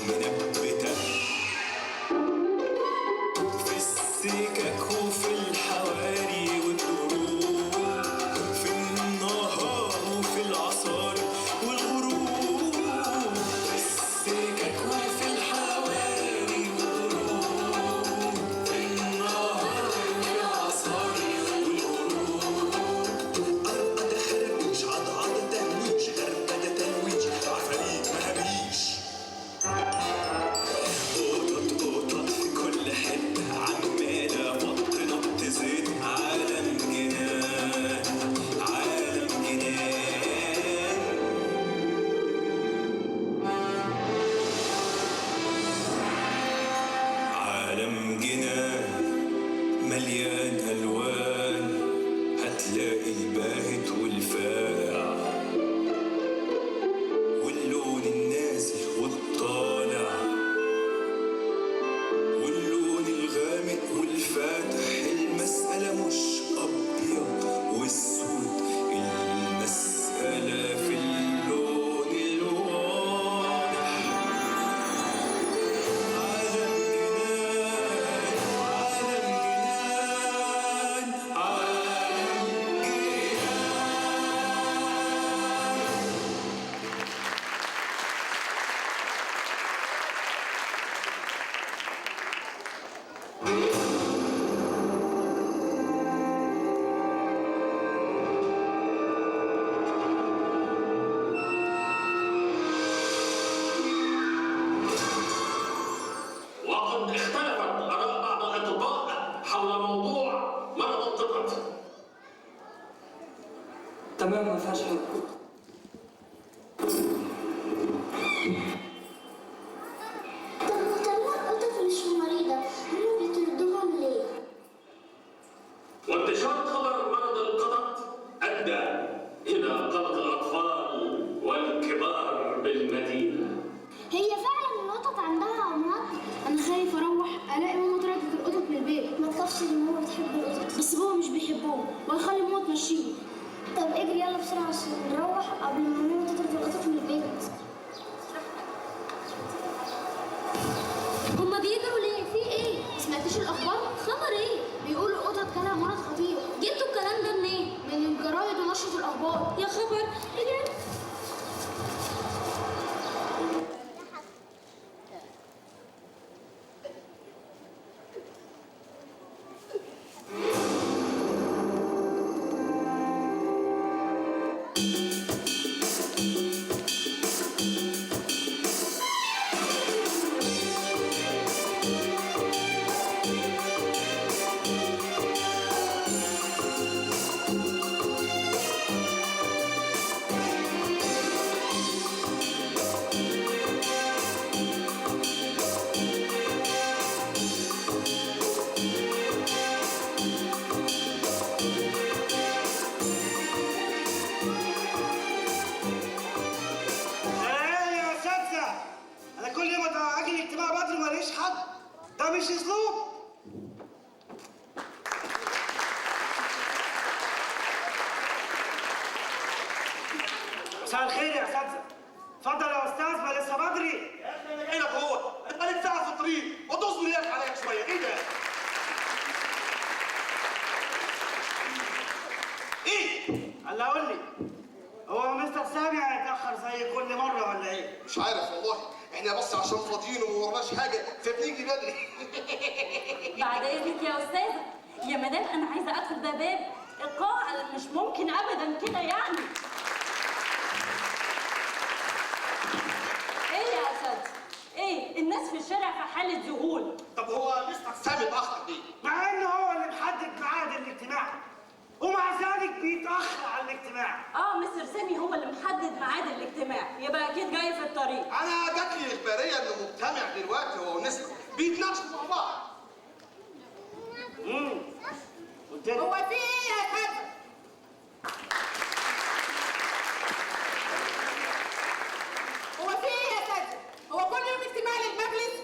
منبتة في السكك وفي الحواري والدروب، في النهار وفي العصار والغروب، في السكك وفي الحواري والدروب، في النهار وفي العصار والغروب. أرقد خربوش عضعض تهويش غربدة تنويش عفاريت مهابيش. قطط في كل حتة عمالة بط نط زيت. عالم جنان عالم جنان. عالم جنان مليان ألوان، هتلاقي الباهت والفاقع واللون النازل والطالع واللون الغامق والفاتح. المسألة مش أبيض واسود، المسألة في اللون الواضح. عالم جنان عالم جنان عالم وقد اختلفت آراء بعض الأطباء حول موضوع مرض القطط. تمام، ما فيهاش حاجة. طب القطط مش مريضة، هما بيطردوهم ليه؟ وانتشار خبر مرض القطط أدى إلى قلق الأطفال والكبار بالمدينة. هي فعلا القطط عندها أمراض؟ أنا خايف أروح ألاقي ماما طردت القطط من البيت. ما تخافش، دي ماما بتحب القطط، بس بابا مش بيحبهم وهيخلي ماما تمشيهم. طب اجري يلا بسرعة عشان نروح قبل ما ماما تطرد القطط من البيت. هما بيجروا ليه؟ في ايه؟ ما سمعتيش الأخبار؟ خبر ايه؟ بيقولوا القطط جالها مرض خطير. جبتوا الكلام ده منين؟ من الجرايد ونشرة الأخبار. يا خبر، اجري. ده مش اسلوب. مساء الخير يا اساتذه. اتفضل يا استاذ، ما لسه بدري. يا اخي انا جاي لك اهو، انت بقالك ساعه في الطريق وتصبر ياك عليك شويه. ايه ده؟ ايه؟ هلا قول لي، هو مستر سامي هيتاخر زي كل مره ولا ايه؟ مش عارف والله، احنا بس عشان فاضيين وما ورناش حاجه فبنيجي بدري. بعد اذنك يا استاذه، يا مدام انا عايزه ادخل ده باب القاعه، مش ممكن ابدا كده يعني. ايه يا اساتذه؟ ايه الناس في الشارع في حاله ذهول. طب هو مستر سامي اتاخر ليه؟ مع انه هو اللي محدد ميعاد الاجتماع ومع ذلك بيتاخر على الاجتماع. مستر سامي هو اللي محدد ميعاد الاجتماع، يبقى اكيد جاي في الطريق. انا جات لي اخباريه انه مجتمع دلوقتي هو ونسمه بيتناقشوا مع بعض. قلت لك هو في ايه يا كابتن؟ هو في ايه يا كابتن؟ هو كل يوم اجتماع للمجلس؟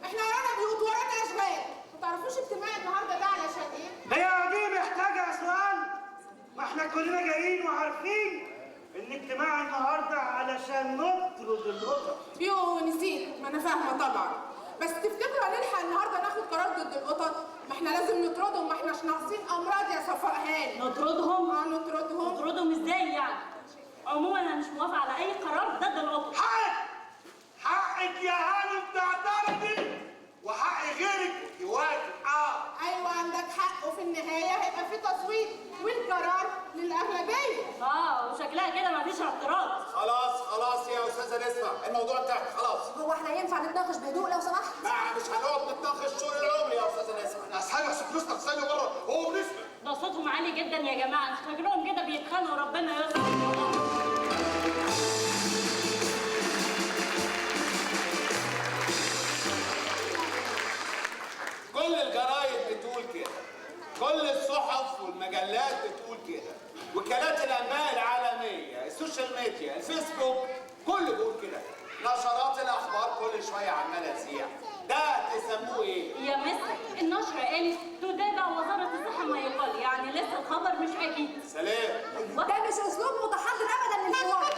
احنا ورانا بيوت ورانا اشغال، ما تعرفوش اجتماع النهارده ده علشان ايه؟ هي دي محتاجه سؤال؟ ما احنا كلنا جايين وعارفين ان اجتماع النهارده علشان نطرد القطط. يو نسيت، ما انا فاهمه طبعا. بس تفتكروا هنلحق النهارده ناخد قرار ضد القطط؟ ما احنا لازم نطردهم، ما احناش ناقصين امراض يا صفاء هاني. نطردهم؟ نطردهم. نطردهم ازاي يعني؟ عموما انا مش موافقه على اي قرار ضد القطط. حقك يا هانم تعترضي وحق غيرك يوافق. ايوه عندك حق، وفي النهايه هيبقى في تصويت والقرار للاغلبيه. وشكلها كده مفيش اعتراض. خلاص يا استاذه نسمه، الموضوع انتهى خلاص. هو احنا ينفع نتناقش بهدوء لو سمحت؟ لا مش هنقعد نتناقش طول العمر يا استاذه نسمه. اصحابي فلوسنا تصلي بره هو ونسمه. ده صوتهم عالي جدا يا جماعه، شكلهم كده بيتخانقوا، ربنا يستر. كل الجرايد بتقول كده، كل الصحف والمجلات بتقول كده، وكالات الانباء العالميه، السوشيال ميديا، الفيسبوك، كله بيقول كده. نشرات الاخبار كل شويه عماله تذيع. ده تسموه ايه؟ يا مستر النشرة قالت تتابع وزارة الصحة ما يقال، يعني لسه الخبر مش أكيد. سلام. ده مش أسلوب متحضر أبدا للحوار.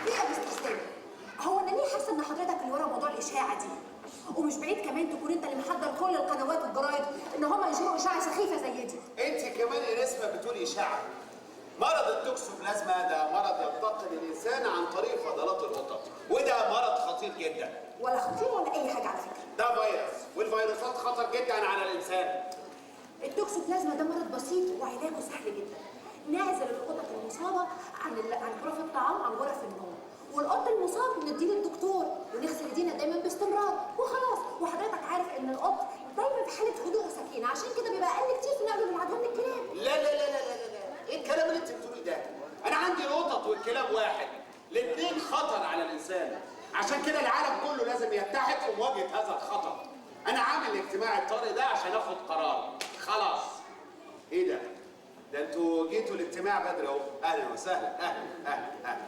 ايه يا مستر سامي؟ هو انا ليه حاسه ان حضرتك اللي ورا موضوع الاشاعه دي؟ ومش بعيد كمان تكون انت اللي محضر كل القنوات والجرايد ان هم ينشروا اشاعه سخيفه زي دي. انت كمان يا نسمه بتقولي اشاعه. مرض التوكسوبلازما ده مرض ينتقل للانسان عن طريق فضلات القطط، وده مرض خطير جدا. ولا خطير ولا اي حاجه على فكره. ده فيروس، والفيروسات خطر جدا على الانسان. التوكسوبلازما ده مرض بسيط وعلاجه سهل جدا. نعزل القطط المصابه عن غرف الطعام عن غرف النوم، والقط المصاب نديه للدكتور ونغسل ايدينا دايما باستمرار وخلاص. وحضرتك عارف ان القط دايما في حاله هدوء وسكينه، عشان كده بيبقى اقل كتير في نقله من عدوان الكلاب. لا لا لا لا لا لا، ايه الكلام اللي انت بتقوليه ده؟ انا عندي القطط والكلاب واحد، الاثنين خطر على الانسان. عشان كده العالم كله لازم يتحد في مواجهه هذا الخطر. انا عامل الاجتماع الطارئ ده عشان اخد قرار. خلاص. ايه ده؟ ده انتوا جيتوا الاجتماع بدري اهو. اهلا وسهلا. اهلا.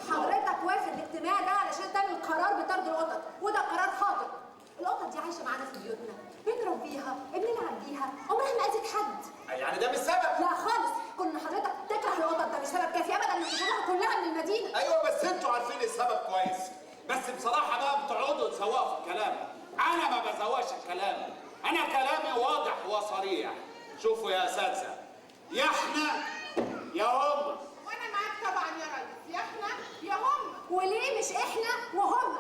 حضرتك واخد الاجتماع ده علشان تعمل قرار بطرد القطط، وده قرار خاطئ. القطط دي عايشه معانا في بيوتنا، بنربيها، بنلعب بيها، عمرها ما اذت حد. يعني ده مش سبب؟ لا خالص، كون ان حضرتك تكره القطط ده مش سبب كافي ابدا انك تطردها كلها من المدينه. ايوه بس انتوا عارفين السبب كويس. بس بصراحه بقى بتقعدوا تسوقوا في الكلام. انا ما بسواش الكلام، انا كلامي واضح وصريح. شوفوا يا اساتذه، يا احنا يا هم. وانا معاك طبعا يا ريس، يا احنا يا هم. وليه مش احنا وهم؟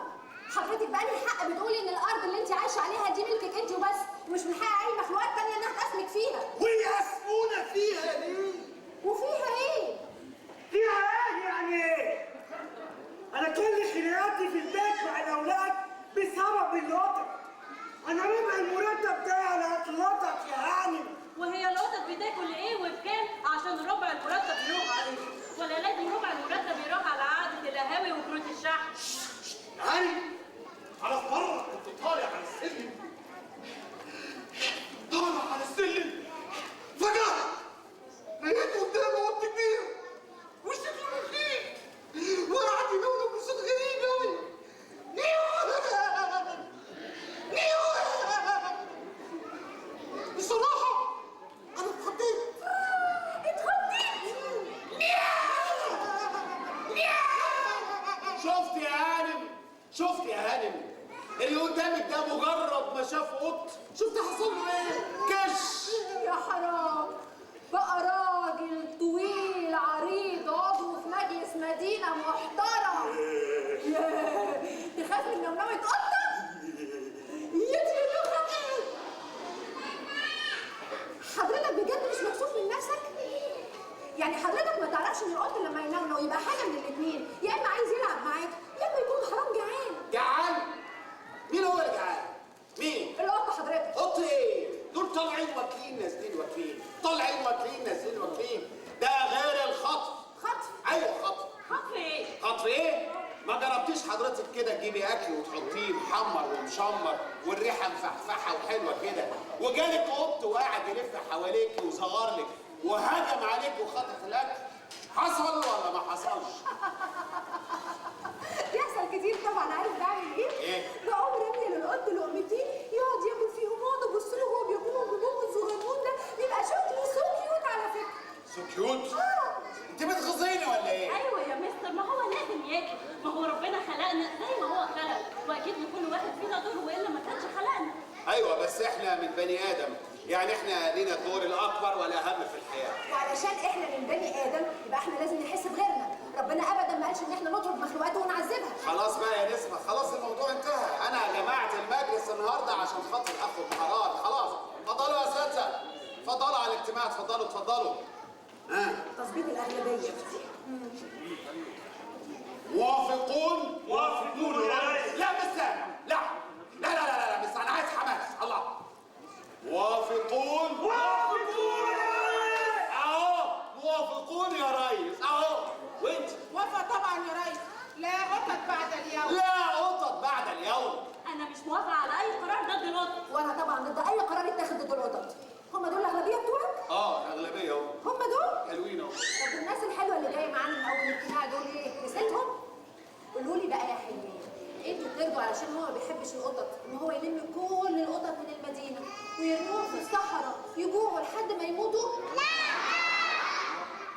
حضرتك بقى لي حق بتقولي ان الارض اللي انت عايشه عليها دي ملكك انت وبس، ومش من حق اي مخلوقات تانيه انها تسلك فيها. ويقسمونا فيها ليه؟ وفيها ايه؟ فيها ايه يعني ايه؟ انا كل خناقاتي في البيت مع الاولاد بسبب القطط. انا ربع المرتب بتاعي على القطط يا هانم. وهي القطط بتاكل ايه وبكام عشان ربع المرتب يروح عليه؟ ولا لازم ربع المرتب يروح على قعدة القهاوي وكروت الشحن؟ هاني على بره كنت طالع على السلم، فجأة لقيت قدامي قط كبير وشكله مخيف وقعد ينونو بصوت غريب قوي. بصراحة أنا اتخضيت. شفت يا هانم اللي قدامك ده مجرد ما شاف قط شفت حصل له ايه؟ كش. يا حرام، بقى راجل طويل عريض عضو في مجلس مدينه محترم. تخاف من نونوة قطه؟ حضرتك بجد مش مكسوف من نفسك؟ يعني حضرتك ما تعرفش ان القط لما ينونو يبقى حاجه من الاثنين، يا اما عايز يلعب معاك يا اما يكون حرام جعان. جعان؟ مين هو اللي جعان؟ مين؟ القط حضرتك. قط ايه؟ دول طالعين واكلين نازلين واكلين، طالعين واكلين نازلين واكلين. ده غير الخطف. خطف؟ ايوه خطف. خطف ايه؟ خطف ايه؟ ما جربتيش حضرتك كده تجيبي اكل وتحطيه محمر ومشمر والريحه مفحفحه وحلوه كده، وجالك قط وقاعد يلف حواليك وصغر لك وهجم عليك وخطف الاكل؟ حصل ولا ما حصلش؟ بيحصل كتير طبعا. عارف بعمل ايه؟ ايه؟ بقوم راميه للقط لقمتين يقعد ياكل فيهم، واقعد ابص له وهو بياكلهم ببقه الصغنون ده، بيبقى شكله سو كيوت على فكره. سو كيوت؟ ما هو لازم ياكل، ما هو ربنا خلقنا زي ما هو خلق، واكيد لكل واحد فينا دور والا ما كانش خلقنا. ايوه بس احنا من بني ادم، يعني احنا لينا الدور الاكبر والاهم في الحياه. وعلشان احنا من بني ادم يبقى احنا لازم نحس بغيرنا. ربنا ابدا ما قالش ان احنا نطرد مخلوقاته ونعذبها. خلاص بقى يا نسمة، خلاص الموضوع انتهى. انا جمعت المجلس النهارده عشان خاطر اخد قرار. خلاص اتفضلوا يا اساتذه، اتفضلوا على الاجتماع، اتفضلوا اتفضلوا. تظبيط الاغلبيه. موافقون؟ موافقون يا ريس. لا مش سامع. لا لا لا لا لا بس انا عايز حماس. الله. موافقون؟ موافقون يا ريس. اهو موافقون يا ريس اهو. وانت؟ وافق طبعا يا ريس. لا قطط بعد اليوم. لا قطط بعد اليوم. انا مش موافقه على اي قرار ضد القطط. وانا طبعا ضد اي قرار يتاخد ضد القطط. هم دول الاغلبيه بتوعك؟ الاغلبيه اهو. هم دول؟ حلوين اهو. طب الناس الحلوه اللي جايه معانا من اول الاجتماع دول ايه؟ نسيتهم؟ قولوا لي بقى يا حلوين، انتوا ترضوا علشان هو ما بيحبش القطط ان هو يلم كل القطط من المدينه ويرموهم في الصحراء يجوعوا لحد ما يموتوا؟ لا.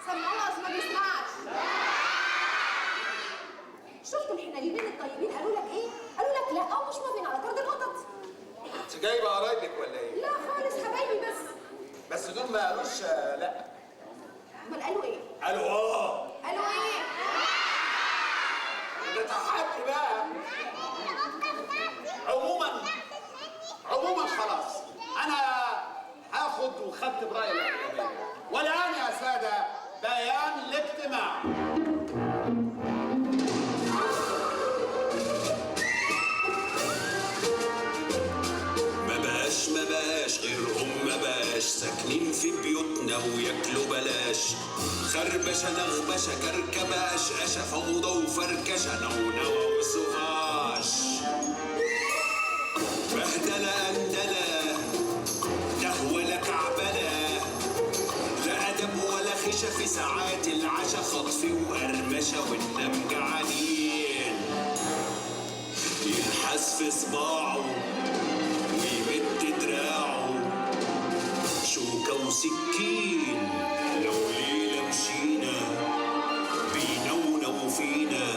سمعونا اصل ما بيسمعش. شفتوا الحنينين الطيبين قالوا لك ايه؟ قالوا لك لا او مش موافقين على طرد القطط. انت جايبه قرايبك ولا ايه؟ لا خالص حبايبي بس دول ما قالوش لا. امال قالوا ايه؟ قالوا قالوا ايه؟ ده تحدي بقى. عموما خلاص انا هاخد وخدت براي الاغلبيه. والان يا ساده بيان الاجتماع. ما بقاش غيرهم، ما بقاش ساكنين في بيوتنا وياكلوا بلاش. خربشه نغبشه كركبه قشقشه فوضى وفركشه نونوه وسغاش. بهدله اندله دهوله كعبله، لا ادب ولا خشه في ساعات العشا، خطف وقرمشه وننام جعانين. يلحس في صباعه ويمد دراعه شوكة وسكين، لو ليلة مشينا بينونو فينا.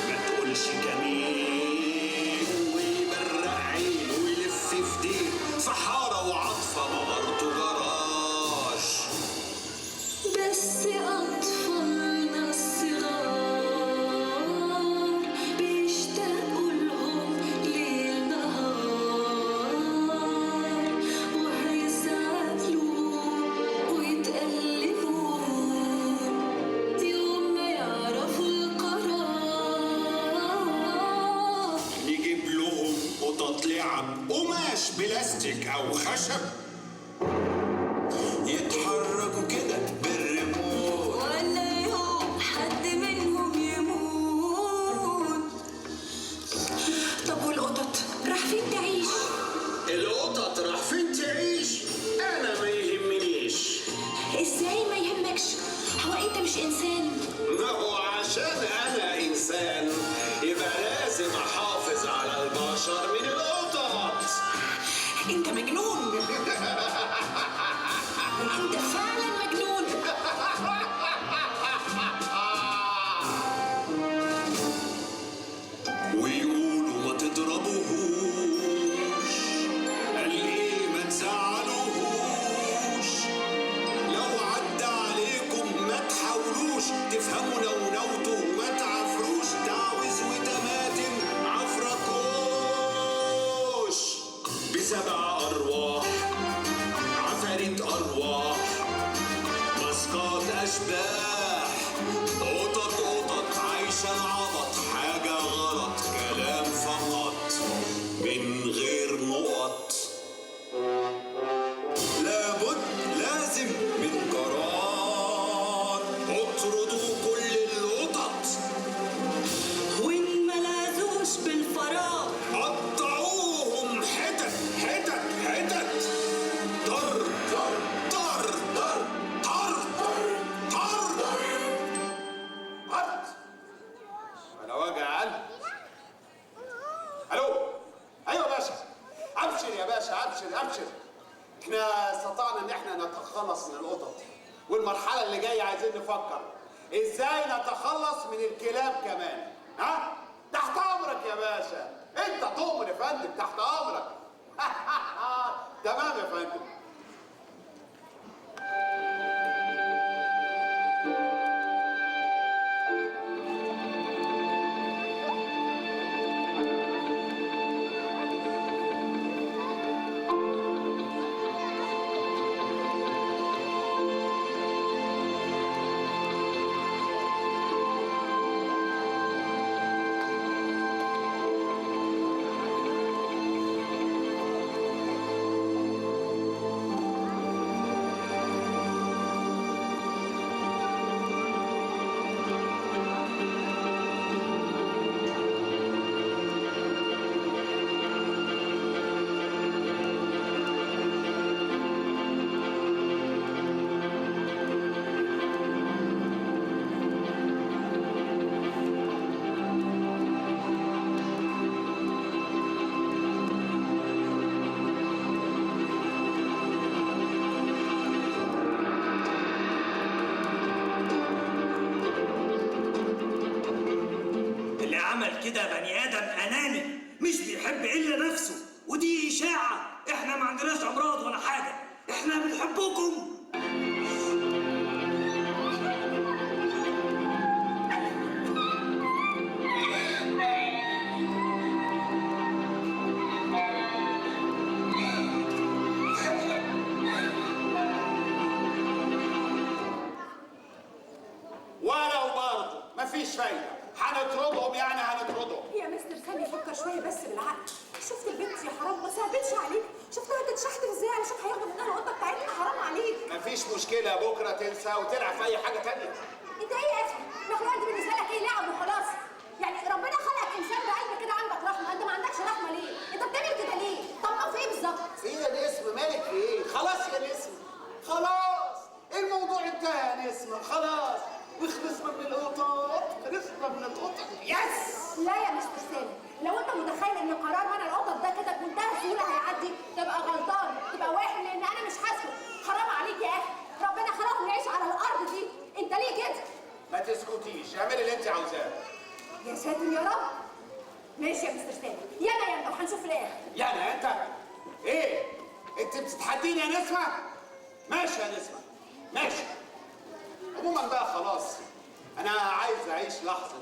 ما تقولش جميل ويبرق عين ويلف في دين، صحارى وعطفة مغارته جراش. بس أطفالنا الصغار بيشتاقوا لهم ليل نهار، وهيزعلوا ويتألموا يوم ما يعرفوا القرار. نجيب لهم قطط لعب قماش بلاستيك أو خشب، يتحركوا كده بالريموت، ولا يوم حد منهم يموت. طب والقطط راح فين تعيش؟ القطط راح فين تعيش؟ أنا ما يهمنيش. ازاي ما يهمكش؟ هو انت مش انسان؟ ما هو عشان أنا إنسان يبقى لازم أحافظ على البشر من القطط. انت مجنون. انت فعلا مجنون. ويقولوا ما تضربوهوش، قال ايه ما تزعلوهوش. لو عدى عليكم ما تحاولوش تفهموا نونوته وما تعفروش. تعويذ وتماتم عفركوش. بسبع أرواح عفاريت أرواح مسقط أشباح. قطط عايشة العبط، حاجة غلط كلام فقط من غير نقط. لابد لازم من قرار، اطردوا كل القطط وان ما لاذوش بالفراغ قطعوهم حتت حتت حتت. طر طر طر طر طر طر طر. هات انا وجع قلب. الو ايوه يا باشا. ابشر يا باشا ابشر. احنا استطعنا ان احنا نتخلص من القطط، والمرحله اللي جايه عايزين نفكر ازاي نتخلص من الكلاب كمان؟ ها؟ تحت امرك يا باشا، انت تؤمر يا فندم، تحت امرك. تمام يا فندم. كده بني ادم اناني مش بيحب الا نفسه، ودي اشاعه. احنا ما عندناش امراض ولا حاجه، احنا بنحبكم. ولو برضه مفيش فايده، هنطردهم يعني هنطردهم. يا مستر سامي فكر شويه بس بالعقل. شفت البنت يا حرام، ما صعبتش عليك؟ شفتها تتشحتف ازاي علشان هياخدوا منها القطه بتاعتنا؟ حرام عليك. مفيش مشكله، بكره تنسى وتلعب في اي حاجه تانيه. انت ايه يا اخي؟ الاخلاق دي بالنسبه لك ايه؟ لعب وخلاص. يعني ربنا خلقك انسان بقلب كده عندك رحمه، انت ما عندكش رحمه ليه؟ انت بتعمل كده ليه؟ طب ما في ايه بالظبط؟ في ايه يا نسمه؟ مالك في ايه؟ خلاص يا نسمه، خلاص الموضوع انتهى يا نسمه، خلاص وخلصنا من القطط، خلصنا من القطط. يس. لا يا مستر سامي، لو انت متخيل ان قرار منع القطط ده كده بمنتهى السهوله هيعدي تبقى غلطان، تبقى واهم، لان انا مش حاسه. حرام عليك يا اخي، ربنا خلقه يعيش على الارض دي، انت ليه كده؟ ما تسكتيش، اعملي اللي انت عاوزاه. يا ساتر يا رب. ماشي يا مستر سامي، يلا يا انت وهنشوف في الاخر. يعني انت ايه؟ انت بتتحديني يا نسمه؟ ماشي يا نسمه، ماشي. عموما بقى خلاص، انا عايز اعيش لحظه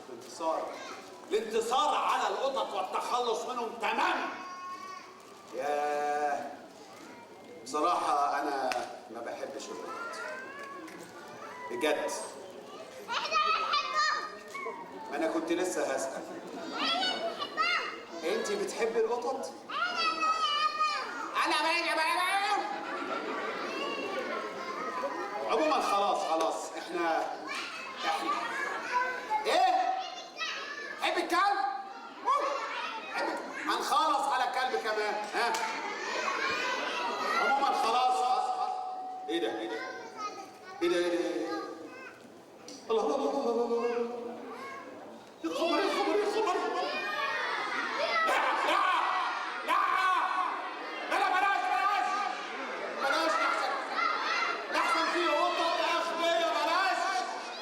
الانتصار على القطط والتخلص منهم تماما. ياه، بصراحه انا ما بحبش القطط بجد. ما انا كنت لسه هسأل، انت بتحبي القطط؟ انا عموما خلاص احنا ايه؟ حب الكلب؟ هنخلص على الكلب كمان، ها؟ عموما خلاص. ايه ده؟ الله يا خبر. لا بلاش لحسن فيه قطط اغبياء، بلاش.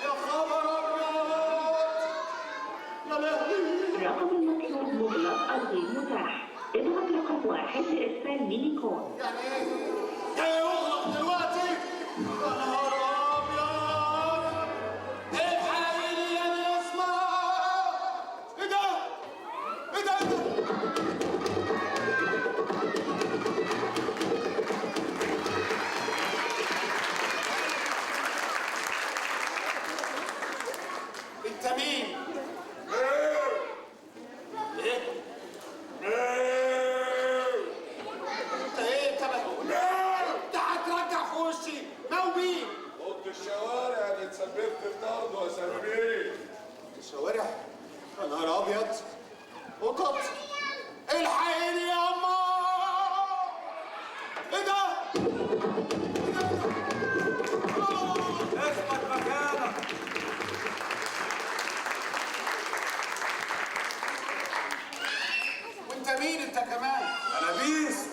يا خبر ابيض، يا لهوي. رقم المطلوب مغلق أو غير متاح. اضغط رقم 1 لإرسال ميني كود. يعني ايه؟ جاي يغلق دلوقتي؟ يا نهار ابيض، الحقيني يا نسمة. ايه ده؟ انت مين؟ انت هترجع في وشي موبي. قلت الشوارع اللي اتسببت في طرد وسببين. الشوارع؟ يا نهار ابيض، قطط. الحقيني يا اما. ايه ده؟ اثبت مكانك. وانت مين انت كمان؟ انا بيسو.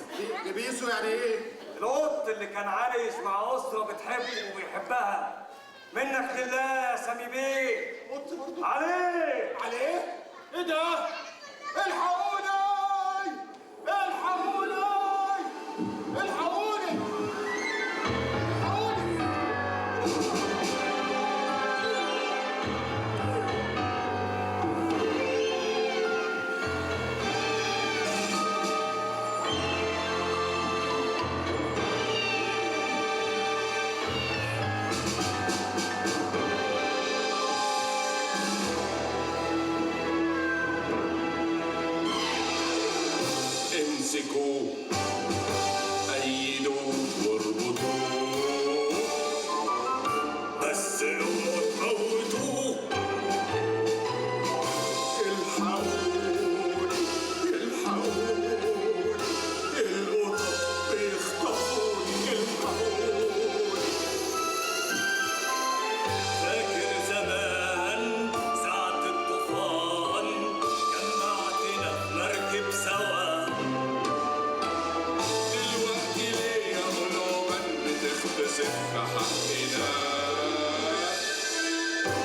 بيسو يعني ايه؟ القط اللي كان عايش مع اسره بتحبه وبيحبها. منك لله يا سامي بيه. قلت برضه عليه عليه؟ ايه ده؟ الحقوني! الحقوني! الحقوني! امسكوا أيدوا واربطوا بس اوعوا تموتوه. الحقوني الحقوني القطط بيخطفوني الحقوني. فاكر زمان ساعة الطوفان جمعتنا في مركب سوا. دلوقتي ليه يا غلوبا بتختصر في حقنا؟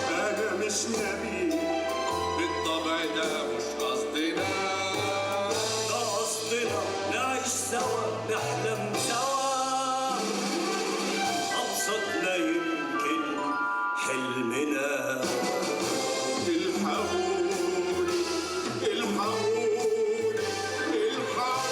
أنا مش نبي بالطبع ده مش قصدنا. ده قصدنا نعيش سوا نحلم سوا أبسطنا يمكن حلمنا. الحقوني الحقوني الحقوني.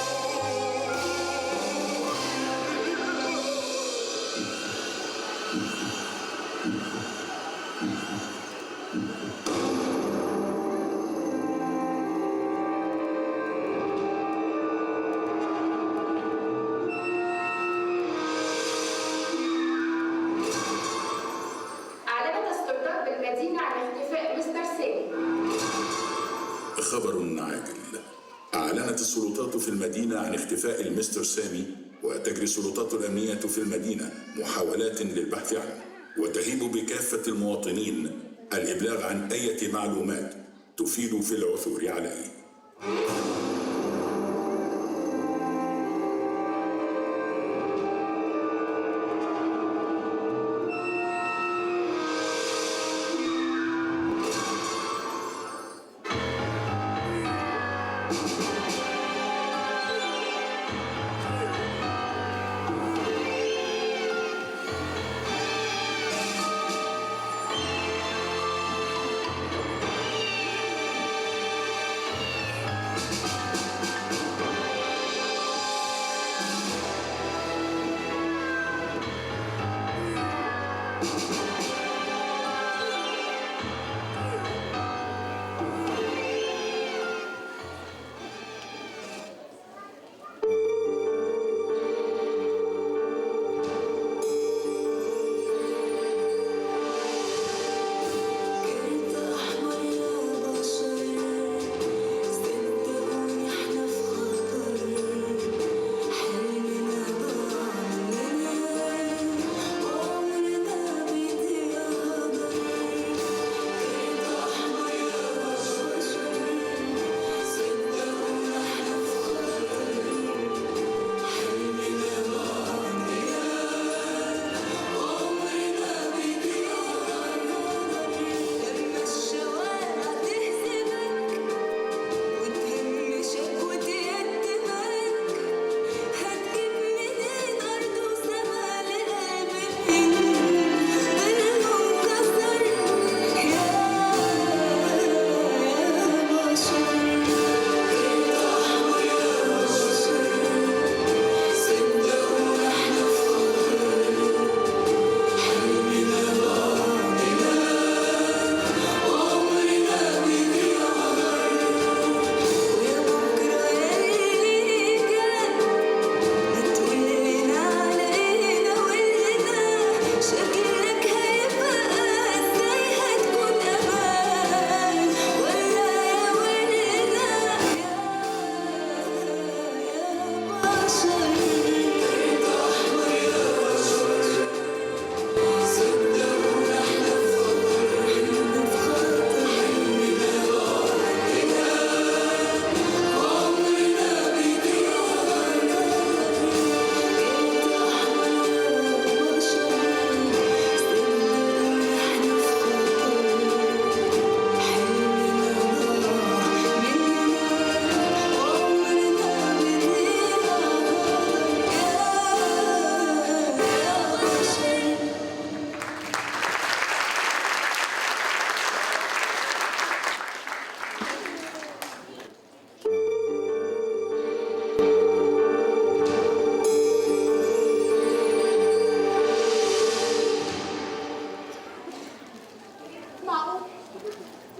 أعلنت السلطات بالمدينة عن اختفاء مستر سامي. خبر عاجل. أعلنت السلطات في المدينة عن اختفاء المستر سامي، وتجري السلطات الأمنية في المدينة محاولات للبحث عنه، وتهيب بكافة المواطنين الإبلاغ عن أي معلومات تفيد في العثور عليه.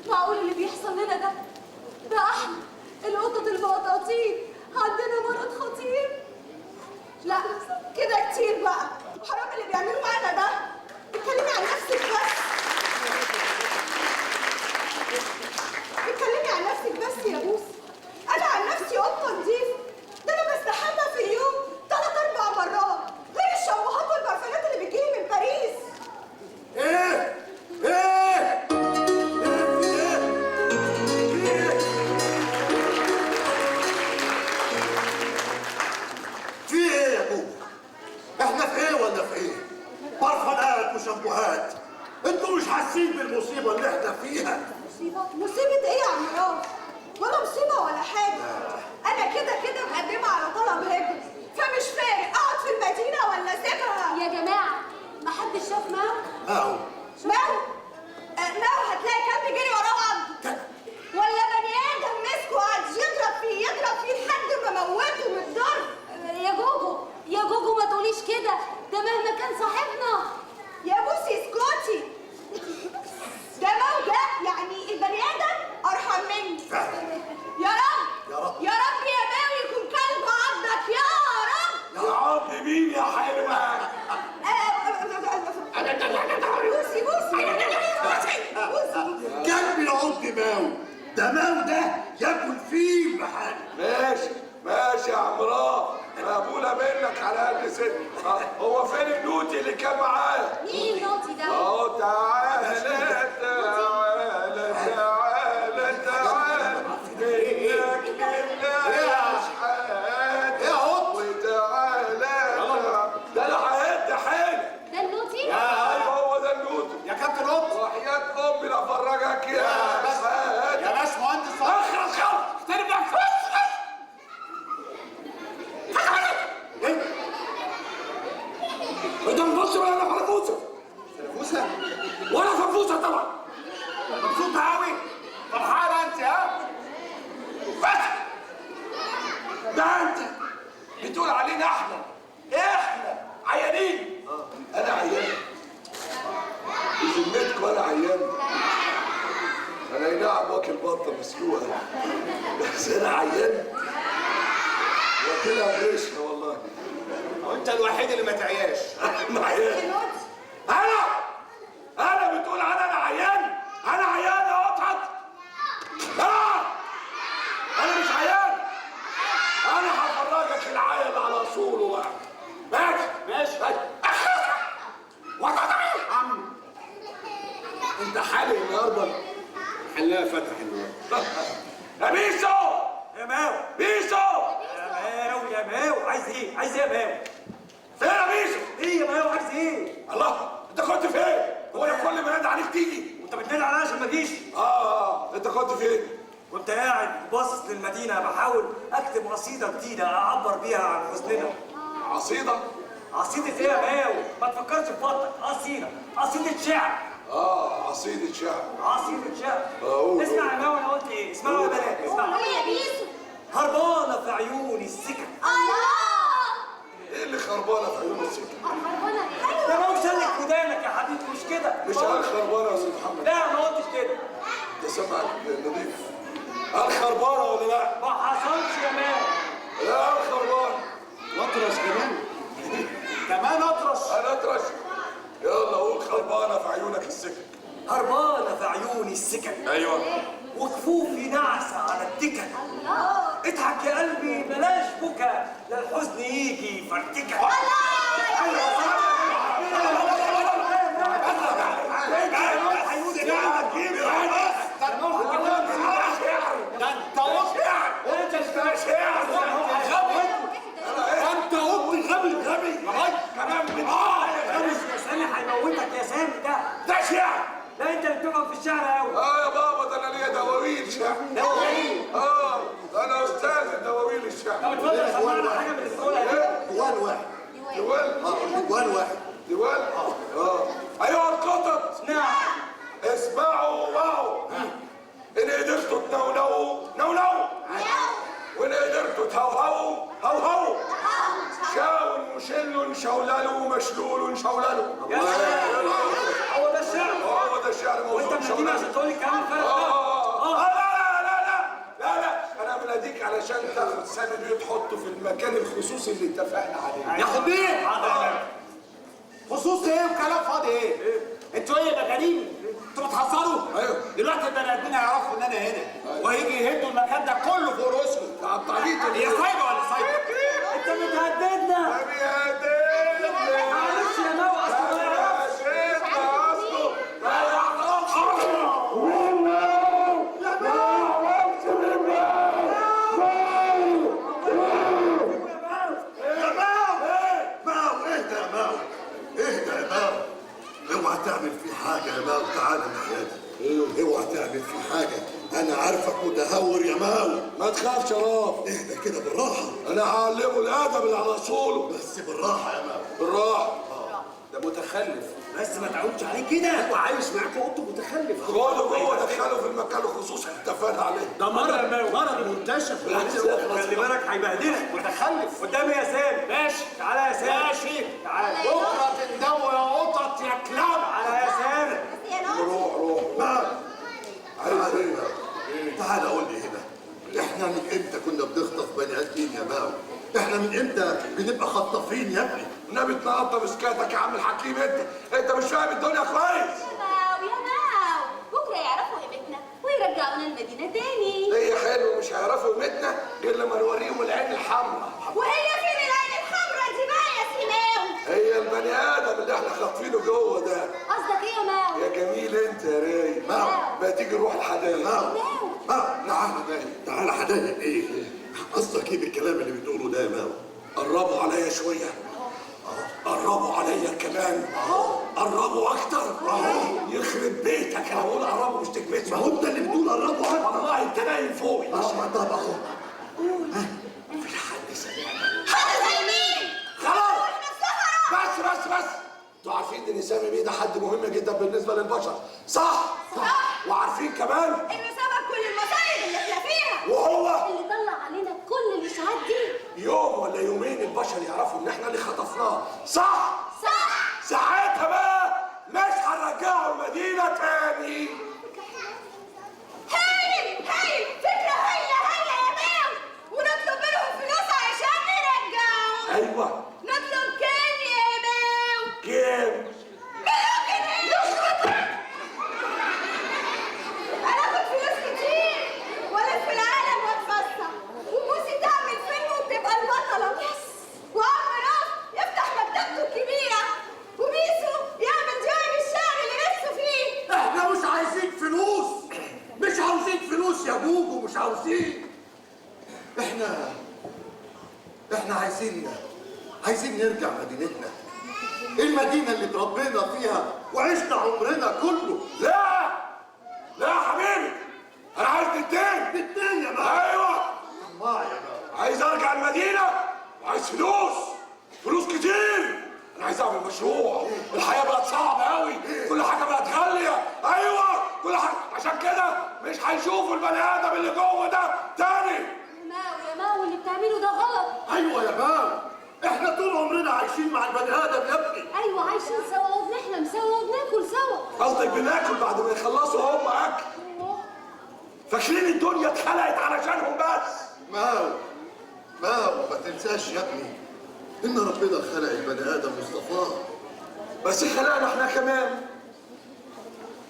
معقول اللي بيحصل لنا ده احنا القطط البطاطين عندنا مرض خطير؟ لا كده كتير بقى، حرام اللي بيعملوه معانا ده. اتكلمي عن نفسك بس، اتكلمي عن نفسك بس يا بوس. انا عن نفسي قطه نضيفه، ده انا بستحمى في اليوم 3-4 مرات، غير الشامبوهات والبرفانات اللي بتجيلي من باريس. ايه في ايه يا بوب؟ احنا في ايه ولا في ايه؟ برفانات وشامبوهات، انتوا مش حاسين بالمصيبه اللي احنا فيها؟ مصيبة ايه يا عم رام؟ ولا مصيبة ولا حاجة. أنا كده مقدمة على طلب هجرة، فمش فارق أقعد في المدينة ولا أسيبها. يا جماعة محدش شاف ماو؟ ماو هتلاقي كلب جري وراه عضه، ولا بني آدم مسكه قعد يضرب فيه لحد ما موته من الضرب. يا جوجو ما تقوليش كده، ده مهما كان صاحبنا. يا بوسي اسكتي، ده مو ده يعني البني ادم ارحم مني. يا رب يا ماوي يكون كلب عضك يا رب. يا عض مين يا حلوه؟ بوسي كلب يعض ماو، ده ماو ده ياكل فيه محل. ماشي يا عمران، مقبولة منك على قد ست. هو فين النوتي اللي كان معايا؟ مين النوتي ده؟ اهو تعالى يا شحات يا هوت وتعالى. ده انا ههد حالي. ده النوتي؟ ايوه هو ده النوتي يا كابتن قط، وحياة امي لافرجك يا شحات. يا باشمهندس اخرس احترم نفسك. ده مبصر ولا فرفوسه؟ فرفوسه؟ ولا فرفوسه طبعا. مبسوطه قوي؟ فرحانه انت ها؟ بس ده انت بتقول علينا احنا عيانين. انا عيان بذمتكم، انا عيان. انا اي نعم واكل بطه مسلوقه، بس انا عيان واكلها بريشها والله. وانت الوحيد اللي ما تعياش. انا عيان. انا بتقول انا عيان. انا عيان يا قطعت. انا مش عيان. انا هفرجك العيل على اصوله بقى. ماشي عم انت حالي النهارده. حلها فتح النهارده. يا بيسو يا ماو يا ماو عايز ايه يا ماو؟ فين يا بيسو؟ ايه يا ماو عايز ايه؟ الله انت كنت فين؟ هو انا كل ما نادي عليك تيجي؟ وانت بتنادي عليا عشان ما اجيش؟ انت كنت فين؟ كنت قاعد باصص للمدينه بحاول اكتب قصيده جديده اعبر بيها عن حزننا. قصيده ايه يا ماو؟ ما تفكرش في بطنك، قصيده شعر. قصيده شعر. اسمع يا ماو انا قلت ايه؟ اسمعوا يا بنات اسمعوا. يا بيسو هربانه في عيوني السكن. ايه اللي خربانه في عيون السكن؟ يا ماو سلك ودانك يا حبيبي مش كده. مش قال خربانه يا استاذ محمد؟ لا ما قلتش كده. انت سامعك نضيف. قال خربانه ولا لا؟ ما حصلش يا ماو. لا قال خربانه. واطرش كمان اطرش. انا اطرش. يلا قول خربانه في عيونك السكن. هربانه في عيوني السكن. ايوه. وكفوفي نعسه على الدكن. اضحك يا قلبي بلاش بكا، لا الحزن يجي يفرتكك. هيموتك يا سامي ده شعر. لا انت اللي بتفهم في الشعر قوي. يا بابا ده انا ليا دواوين شعر. دواوين؟ ده انا استاذ الدواوين الشعر. طب اتفضل سمعنا حاجه من الدول اهي. ديوان. ايها القطط. نعم. اسمعوا واو. ان قدرتوا تنونوا نونوا. وان قدرتوا تهوهوا هوهوا. شاون مشل شوللوا مشلول شوللوا. يا سلام. هو ده الشعر. معلش يعني موضوع وانت مناديني عشان تقول لي الكلام الفارغ ده؟ لا انا مناديك علشان تاخد سامي بيه تحطه في المكان الخصوصي اللي اتفقنا عليه. ياخد مين؟ خصوصي ايه وكلام فاضي ايه؟ انتوا ايه مجانين؟ انتوا بتهزروا؟ ايوه دلوقتي البني ادمين هيعرفوا ان انا هنا وهيجي يهدوا المكان ده كله فوق راسهم. عطاريت هي سايبه ولا سايبه؟ انت بتهددنا. ما بيهددنا. معلش يا مو اصل اوعى تعمل فيه حاجه يا ماو، تعالى ناحيتي. اوعى تعمل فيه حاجه، انا عارفك متهور يا ماو. ما تخافش يا راف، اهدى كده بالراحه. انا هعلمه الادب اللي على اصوله. بس بالراحه يا ماو، بالراحه. ده متخلف، بس ما تعودش عليه كده. هو عايش معاك وقته متخلف. خده جوه دخله في المكان الخصوصي اللي اتفقنا عليه. ده مرض منتشر. خلي بالك هيبهدلك. متخلف. قدامي يا سامي. ماشي تعالى يا سامي. ماشي. تعالى بكره تندوي يا قطط يا كلاب. تعالى يا سامي. روح ماو عايز ايه؟ تعالى قول لي هنا، احنا من امتى كنا بنخطف بني ادمين يا ماو؟ احنا من امتى بنبقى خطافين يا ابني؟ النبي تنقط مسكاتك يا عم الحكيم. انت مش فاهم الدنيا كويس. يا ماو بكره يعرفوا قيمتنا ويرجعونا المدينه تاني. هي حلو، مش هيعرفوا قيمتنا غير لما نوريهم العين الحمراء. وهي فين العين الحمراء دي بقى يا سيماو؟ هي البني ادم اللي احنا خاطفينه جوه ده. قصدك ايه يا ماو؟ يا جميل انت يا رايق. ما تيجي نروح الحدايق. تعالى حدايق ايه؟ قصدك ايه بالكلام اللي بتقوله ده يا ماو؟ قربوا عليا شويه، قربوا عليا كمان، قربوا اكتر. يخرب بيتك، انا بقول قربوا مش تكبسوا. ما هو انت اللي بتقول قربوا اكتر. والله انت نايم فوقي. طب اهو. في حد سامعني؟ حد زي مين؟ خلاص بس انتوا عارفين ان سامي بيه ده حد مهم جدا بالنسبه للبشر، صح؟ وعارفين كمان انه سبب كل المصايب اللي احنا فيها، وهو اللي طلع علينا كل الاشاعات دي. يوم ولا يومين البشر يعرفوا ان احنا اللي خطفناه، صح؟ صح. ساعتها بقى مش هنرجعه المدينه تاني. هايل فكره هايله يا ماو. ونطلب منهم فلوس عشان نرجعه. ايوه نطلب كام يا ماو؟ كام؟ هناخد فلوس كتير والف في العالم واتفسح، وبوسي تعمل فيلم وتبقى البطلة، وعم راف يفتح مكتبته الكبيرة، وبيسو يعمل ديوان الشعر اللي نفسه فيه. احنا مش عايزين فلوس، مش عاوزين فلوس يا جوجو، مش عاوزين. احنا عايزين نرجع مدينتنا، المدينة اللي اتربينا فيها وعشنا عمرنا كله. لا يا حبيبي، انا عايز اتنين يا بابا. ايوه الله يا بابا، عايز ارجع المدينه وعايز فلوس كتير. انا عايز اعمل مشروع. الحياه بقت صعبه قوي، كل حاجه بقت غاليه. ايوه كل حاجه، عشان كده مش هيشوفوا البني ادم اللي جوه ده تاني. يا ماو اللي بتعمله ده غلط. ايوه يا بابا، احنا طول عمرنا عايشين مع البني ادم يا ابني. ايوه عايشين سوا وبنحلم سوا وبناكل سوا. قصدك بناكل بعد ما يخلصوا هم اكل؟ فاكرين الدنيا اتخلقت علشانهم بس؟ ماو ما تنساش يا ابني ان ربنا خلق البني ادم مصطفاه، بس خلقنا احنا كمان،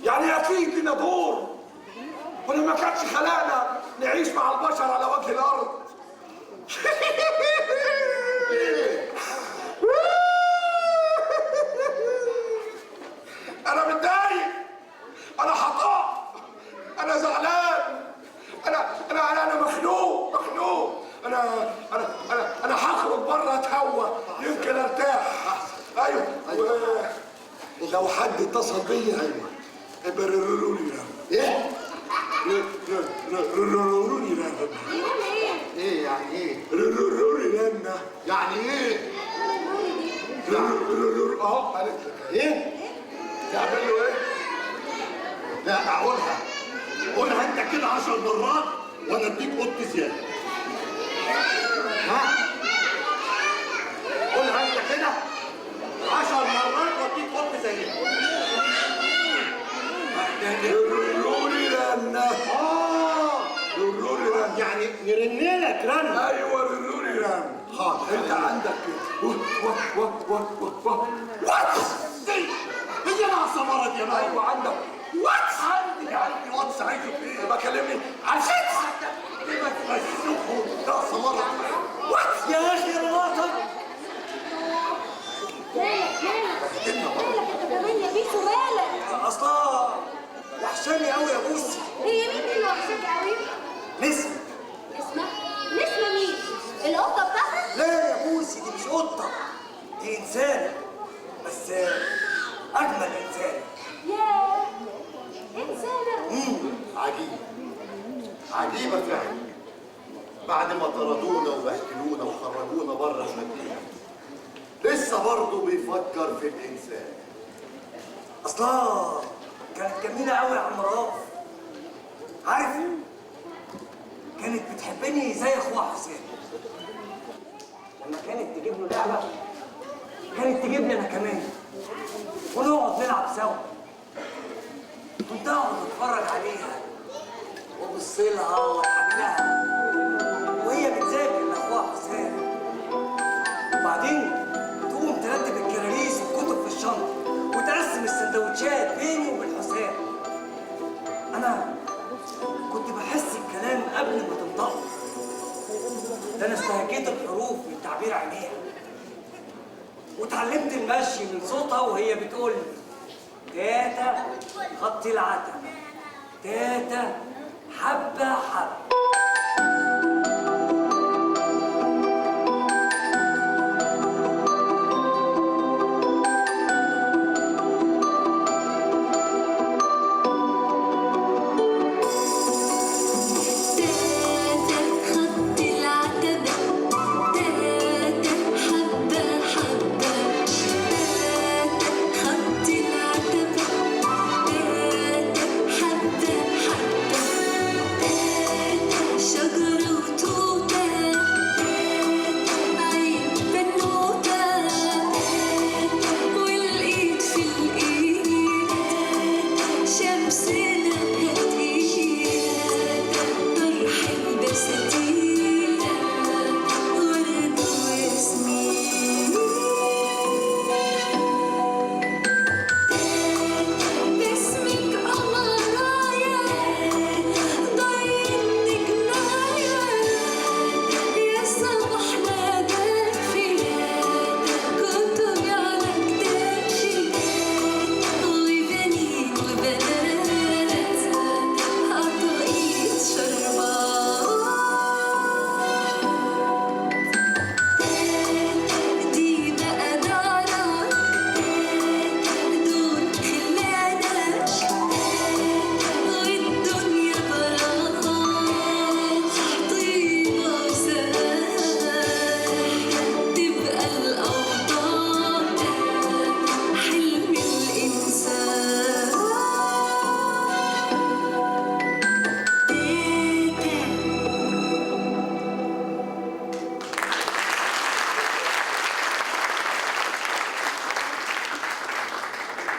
يعني اكيد لنا دور. ولما كانش خلقنا نعيش مع البشر على وجه الارض. انا متضايق، انا حطاء، انا زعلان، انا مخنوق. انا هخرج بره اتهوى يمكن ارتاح. ايوه لو حد اتصل بيا بررروني ايه؟ ررروني رنة. ايه يعني ايه؟ ررروني رنة. يعني ايه؟ اهو قالت لك ايه؟ تعمل له ايه؟ لا قولها انت كده 10 مرات وانا اديك قط زياده. قولها انت كده 10 مرات واديك قط زيها. روري رنة. روري رنة. يعني نرن لك رنة. ايوه روري رنة. حاضر. انت عندك هي ناقصة مرض يا مان. ايوه عندك عندي واتس عايزه في ايه؟ بكلمني على الشات. ناقصة مرض. يا اخي انا ناقصك. مالك انت كمان يا بيسو مالك؟ اصلا وحشاني قوي يا بوسي. هي مين اللي وحشاك قوي؟ نسمة. نسمة مين؟ القطة بتاعتك؟ لا يا بوسي دي مش قطة، دي إنسانة، بس أجمل إنسانة. ياه إنسانة. عجيبة فعلا. بعد ما طردونا وبهدلونا وخرجونا بره المدينة لسه برضه بيفكر في الإنسان. أصلها كانت جميلة قوي يا عم رؤوف. عارف؟ كانت بتحبني زي أخوها حسين. لما كانت تجيب له لعبة كانت تجيب لي أنا كمان ونقعد نلعب سوا. كنت أقعد أتفرج عليها وأبص لها وأضحك لها وهي بتذاكر لأخوها حسين. وبعدين تقوم ترتب الكراريس والكتب في الشنطة وتقسم السندوتشات بيني وبين حسام. أنا كنت بحس الكلام قبل ما تنطق. ده أنا استهجيت الحروف من تعبير عينيها وتعلمت المشي من صوتها وهي بتقول تاتا خطي العتبة، تاتا حبة حبة.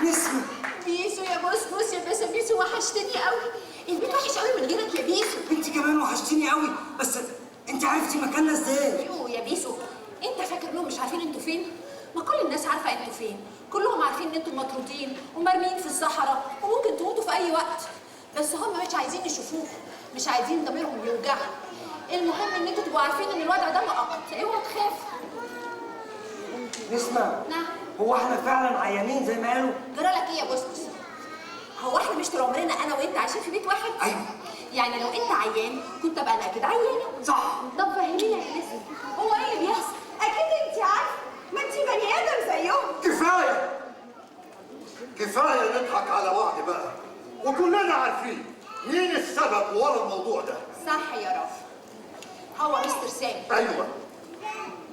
نسمة. بيسو يا بوس يا بس بيسو وحشتني قوي. البيت وحش قوي من غيرك يا بيسو. انت كمان وحشتيني قوي، بس انت عرفتي مكاننا ازاي؟ يو يا بيسو، انت فاكر انهم مش عارفين انتوا فين؟ ما كل الناس عارفه انتوا فين، كلهم عارفين ان انتوا مطرودين ومرميين في الصحراء وممكن تموتوا في اي وقت، بس هم مش عايزين يشوفوكوا، مش عايزين ضميرهم يوجعهم. المهم ان انتوا تبقوا عارفين ان الوضع ده مؤقت، اوعوا تخافوا. نسمة. نعم. هو احنا فعلا عيانين زي ما قالوا؟ جرالك ايه يا بوس؟ هو احنا مش طول عمرنا انا وانت عايشين في بيت واحد؟ ايوه. يعني لو انت عيان كنت ابقى انا اكيد عيانه. صح. طب فهميني يا نسمة، هو ايه اللي بيحصل؟ اكيد انت عارفه، ما انت بني ادم زيهم. كفاية نضحك على بعض بقى، وكلنا عارفين مين السبب ورا الموضوع ده. صح يا رافع، هو مستر سامي. ايوه.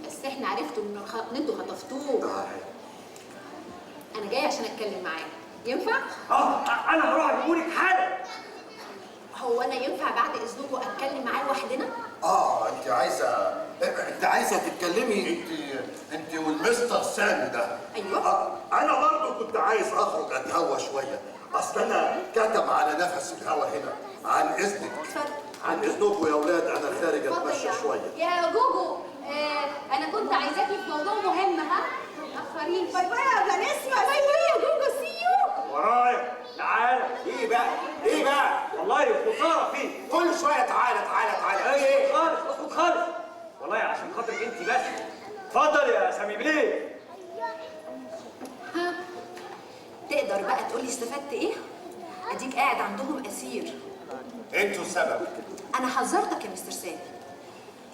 بس احنا عرفتوا ان انتوا خطفتوه. انا جاي عشان اتكلم معاه، ينفع؟ انا هروح اجيبهولك حالا. هو انا ينفع بعد اذنكم اتكلم معاه لوحدنا؟ انت عايزه تتكلمي انت والمستر سامي ده. ايوه. انا برضه كنت عايز اخرج اتهوى شويه اصل انا كتم على نفس الهوا هنا. عن اذنك. اتفضل. عن اذنكم يا اولاد انا خارج اتفضل اتمشى يا شويه. يا جوجو، انا كنت عايزاكي في موضوع مهم. ها متاخرين. باي باي يا نسمه. باي باي يا جوجو. سي يو. ورايا. تعالى. ايه بقى؟ ايه بقى؟ والله خساره فيك. كل شويه تعالى تعالى تعالى. ايه خالص، اسكت خالص. والله عشان خاطرك انت بس. اتفضل يا سامي بيه. ها تقدر بقى تقولي استفدت ايه؟ اديك قاعد عندهم اسير. انتوا السبب. انا حذرتك يا مستر سامي.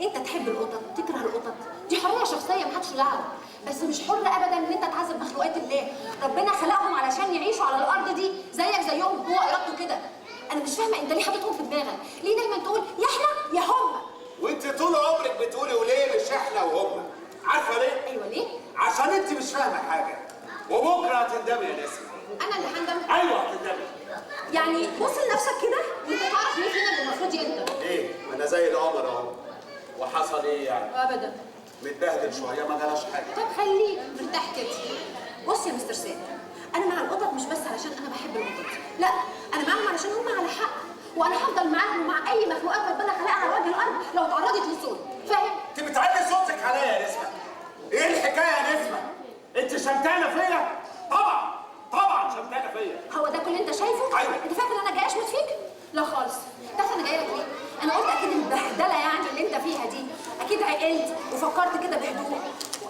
انت تحب القطط، تكره القطط، دي حريه شخصيه محدش دعوه، بس مش حر ابدا ان انت تعذب مخلوقات الله. ربنا خلقهم علشان يعيشوا على الارض دي زيك زيهم، هو ارادته كده. انا مش فاهمه انت ليه حاططهم في دماغك؟ ليه دايما تقول يا احنا يا هم؟ وانت طول عمرك بتقولي وليه مش احنا وهم؟ عارفه ليه؟ ايوه ليه؟ عشان انت مش فاهمه حاجه، وبكره هتندمي يا نسمه. انا اللي هندم؟ ايوه هتندمي. يعني بص لنفسك كده وانت تعرف مين فينا اللي المفروض يندم. ايه؟ انا زي القمر اهو. وحصل ايه يعني؟ ابدا. متبهدل شويه ما جراش حاجه. طب خليك مرتاح كده. بص يا مستر سامي، انا مع القطط مش بس علشان انا بحب القطط، لا انا معاهم علشان هم على حق، وانا هفضل معاهم ومع اي مخلوقات ربنا خلقها على وجه الارض لو اتعرضت للظلم، فاهم؟ انت بتعلي صوتك عليا يا نسمه. ايه الحكايه يا نسمه؟ انت شمتانه فيا؟ طبعا طبعا شمتانه فيا. هو ده كل اللي انت شايفه؟ ايوه. انت فاكر ان انا جايه اشمت فيك؟ لا خالص. تعرف انا جايه لك ليه؟ انا قلت اكيد البهدله يعني اللي انت فيها دي، اكيد عقلت وفكرت كده بهدوء،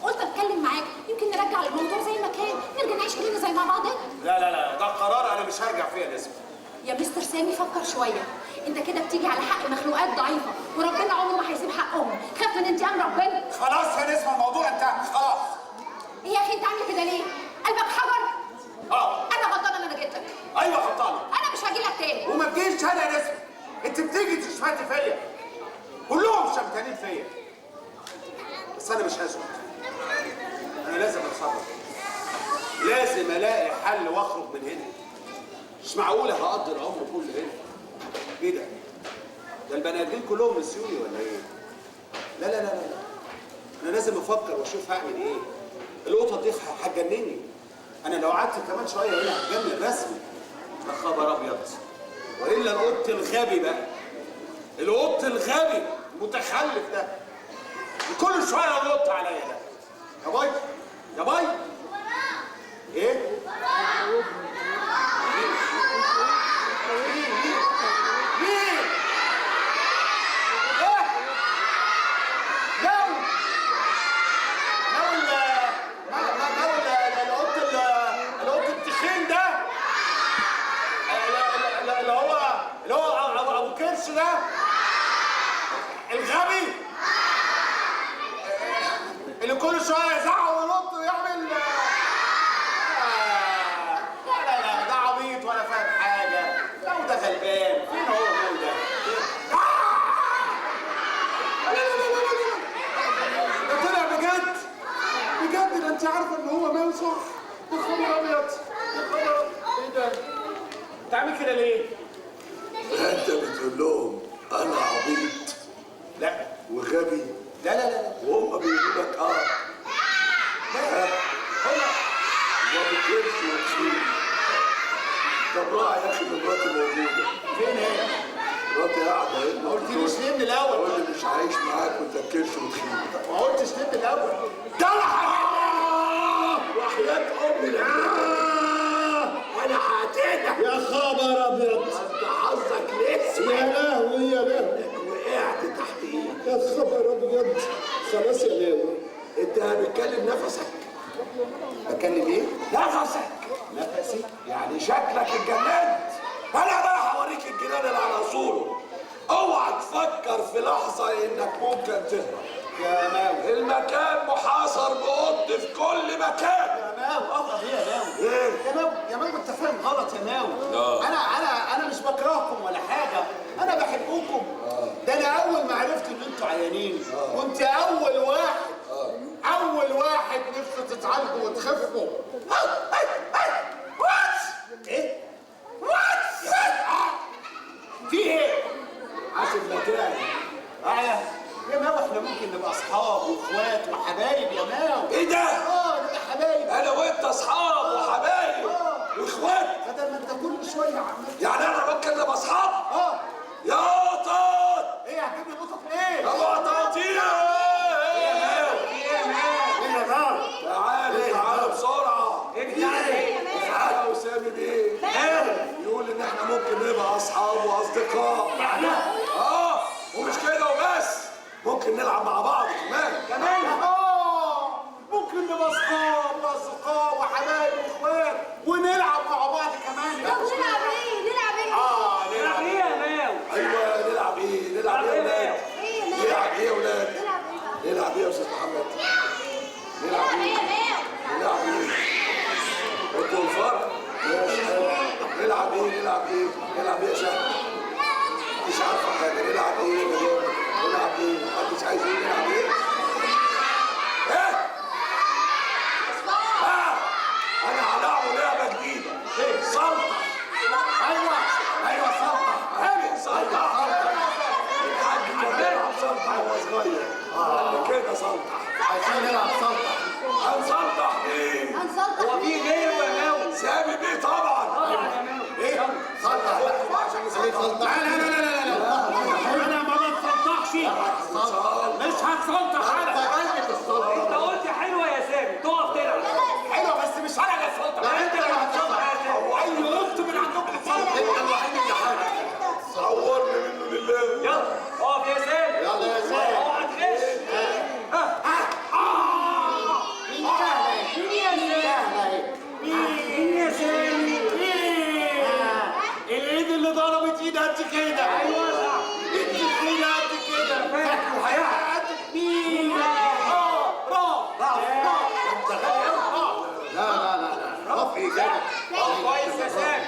قلت اتكلم معاك يمكن نرجع الموضوع زي ما كان، نرجع نعيش كلنا زي مع بعضنا. لا ده قرار انا مش هرجع فيه يا نسمه. يا مستر سامي فكر شويه، انت كده بتيجي على حق مخلوقات ضعيفه وربنا عمره ما هيسيب حقهم، خاف من انتقام ربنا. خلاص يا نسمه الموضوع انتهى خلاص. ايه يا اخي انت عامل كده ليه؟ قلبك حجر؟ انا غلطانه ان انا جيت لك. ايوه غلطانه. انا مش هاجي لك تاني. وما تجيش هنا يا نسمه. انت بتيجي تشمتي فيا. كلهم شمتانين فيا. بس انا مش هسكت. انا لازم اتصرف. لازم الاقي حل واخرج من هنا. مش معقوله هقضي العمر كله هنا. ايه ده؟ ده البني ادمين كلهم نسيوني ولا ايه؟ لا انا لازم افكر واشوف هعمل ايه. القطط دي هتجنني. انا لو قعدت كمان شويه هنا هتجنن رسمي. ده خبر ابيض. والا القط الغبي بقى. القط الغبي المتخلف ده. كل شويه ينط عليا ده. يا باي يا باي. ايه؟ ده الغبي اللي كل شويه يزعق وينط ويعمل لا ده عبيط ولا فاهم حاجه. لو ده غلبان فين هو ده؟ ده طلع بجد بجد. ده انت عارفه ان هو مال صح. يا خبر ابيض يا خبر. ايه ده؟ انت عامل كده ليه؟ انت بتقول لهم انا عبيط لا وغبي. لا وهم بيقولوا لك ما بتقولش وتشيل. طب راعي يا اخي مراتي موجوده. فين هي؟ مراتي قاعده هنا. ما قلتليش ليه من الاول؟ قول لي مش عايش معاك وما تاكلش وتخيل. ما قلتش ليه من الاول؟ وحياة امي انا هقتلك. يا خبر ابيض. انت حظك لسه. يا لهوي يا لهوي. وقعت تحت ايدك. يا خبر ابيض. خلاص يا لهوي. انت بتكلم نفسك. بكلم ايه؟ نفسك. نفسي؟ يعني شكلك اتجننت. انا بقى هوريك الجنان اللي على اصوله. اوعى تفكر في لحظه انك ممكن تهرب. يا ماوي المكان محاصر بقط في كل مكان. يا ماوي اقف ايه يا ماوي؟ ايه؟ يا ماوي انت فاهم غلط يا ماوي. انا مش بكرهكم ولا حاجه. انا بحبكم. ده انا اول ما عرفت ان انتوا عيانين كنت اول واحد نفسه تتعالجوا وتخفوا. ايه؟ في ايه؟ عاشق مكان. يا ماوي احنا ممكن نبقى اصحاب واخوات وحبايب يا ماوي. ايه ده؟ نبقى حبايب. انا وانت اصحاب وحبايب واخوات. بدل ما انت كل اصحاب واصدقاء. يعني ومش كده وبس، ممكن نلعب مع بعض كمان. ممكن نبقى اصحاب واصدقاء وحبايب واخوات ونلعب مع بعض كمان. طب نلعب ايه؟ نلعب ايه؟ نلعب ايه يا ماو؟ ايوه نلعب ايه؟ نلعب ايه يا ولاد؟ نلعب ايه يا ولاد؟ نلعب ايه يا استاذ محمد؟ نلعب ايه يا ماو؟ نلعب ايه؟ انتوا الفرق؟ نلعب ايه؟ نلعب ايه؟ نلعب ايه يا شهد؟ مش عارفه حاجه. نلعب ايه؟ نلعب ايه؟ محدش عايز يقول نلعب ايه؟ انا هلعبوا لعبه جديده. سلطه. ايوه سلطه. الحاج كان بيلعب سلطه وهو صغير. كده سلطه. عايزين نلعب سلطه. هنسلطح مين؟ هو في غيره يا ماو؟ سامي بيه طبعا. يا ماو. ايه؟ سلطح عشان نسلطح. لا انا ما بتسلطحش. مش هتسلطح انا. انت قلت حلوه يا سامي، تقف تلعب. حلوه بس مش انا اللي اسلطح. لا انت اللي هتسلطح يا سامي. هو اي قط من عندكم تسلطح؟ انت الوحيد اللي حاجه. صورني منه لله. يلا اقف يا سامي. يلا يا سامي. اوعى تغش. مين يا سامي؟ الايد اللي ضربت ايد قد كده. ايوه صح. ايد قد كده. فاكر وهيعرف. مين؟ لا في كده. كويس يا سامي.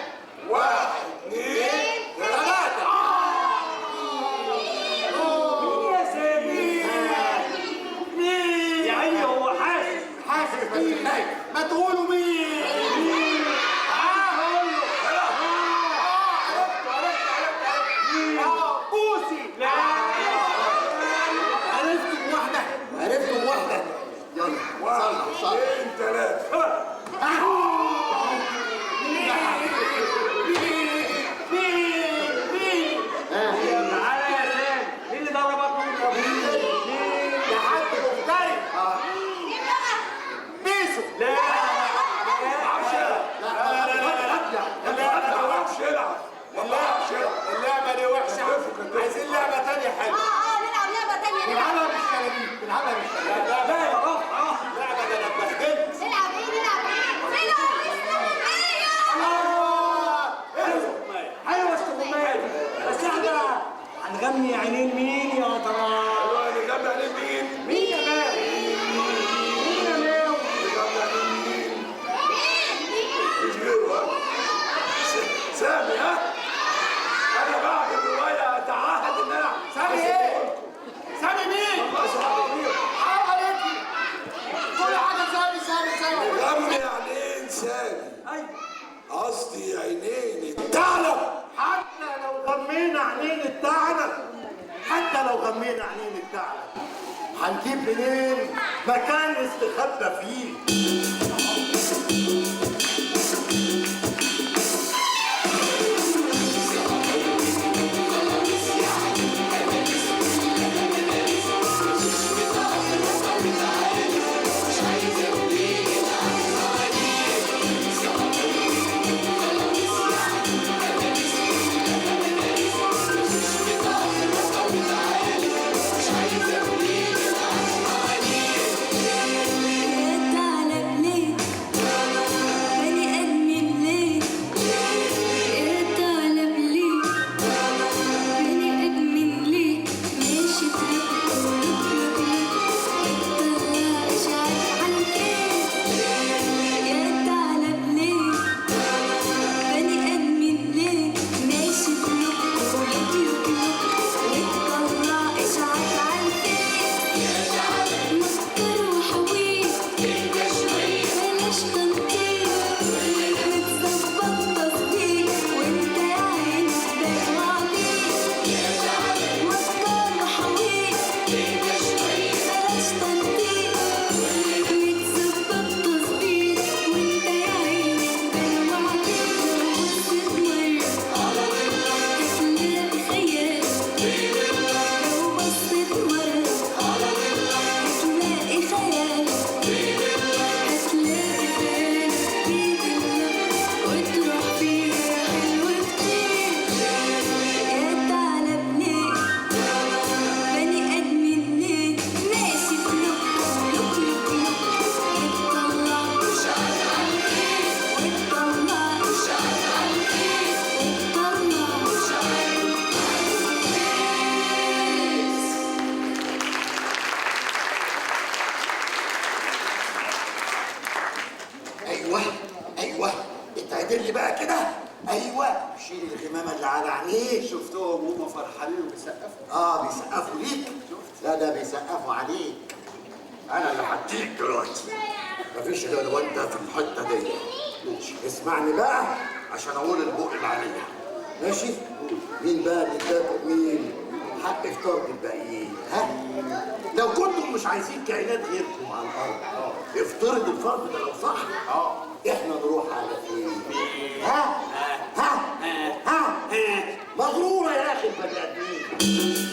1 2 3. مين يا سامي؟ مين؟ يا عيني هو حاسس مين؟ ما تقولوا مين؟ بوسي. لا عرفتم واحدة. يلا 1 2 3. تعالى يا سامي. مين اللي ضربك من يا حاج مفتري. بيسو. لا اللعبه دي وحشه. عايزين لعبه تانيه حلوه. نلعب لعبة تانية. نلعبها بالشلاليت. نلعب ايه؟ حلوه استغماية. بس احنا هنغني عينين مين يا ترى؟ نغني عينين مين؟ مين يا ماو؟ مين يا ماو؟ مش غيره. سامي. انا بعد الروايه اتعهد ان انا سامي ايه؟ سامي مين؟ حرام عليكي. كل حاجة سامي. غمي عينين سامي. قصدي عينين الثعلب. حتى لو غمينا عينين الثعلب هنجيب منين مكان نستخبى فيه؟ اللي على عينيه. شفتهم وهم فرحانين وبيسقفوا. بيسقفوا ليك. لا ده بيسقفوا عليك. انا اللي هديك دلوقتي. مفيش غير وانت في الحته دي. اسمعني بقى عشان اقول البق اللي عليا. ماشي؟ مين بقى اللي اداكم مين؟ حق افطار الباقيين. ها؟ لو كنتم مش عايزين كائنات غيركم على الارض افترض الفرض ده لو صح احنا نروح على فين؟ ها؟ مغروره يا اخي البني ادمين.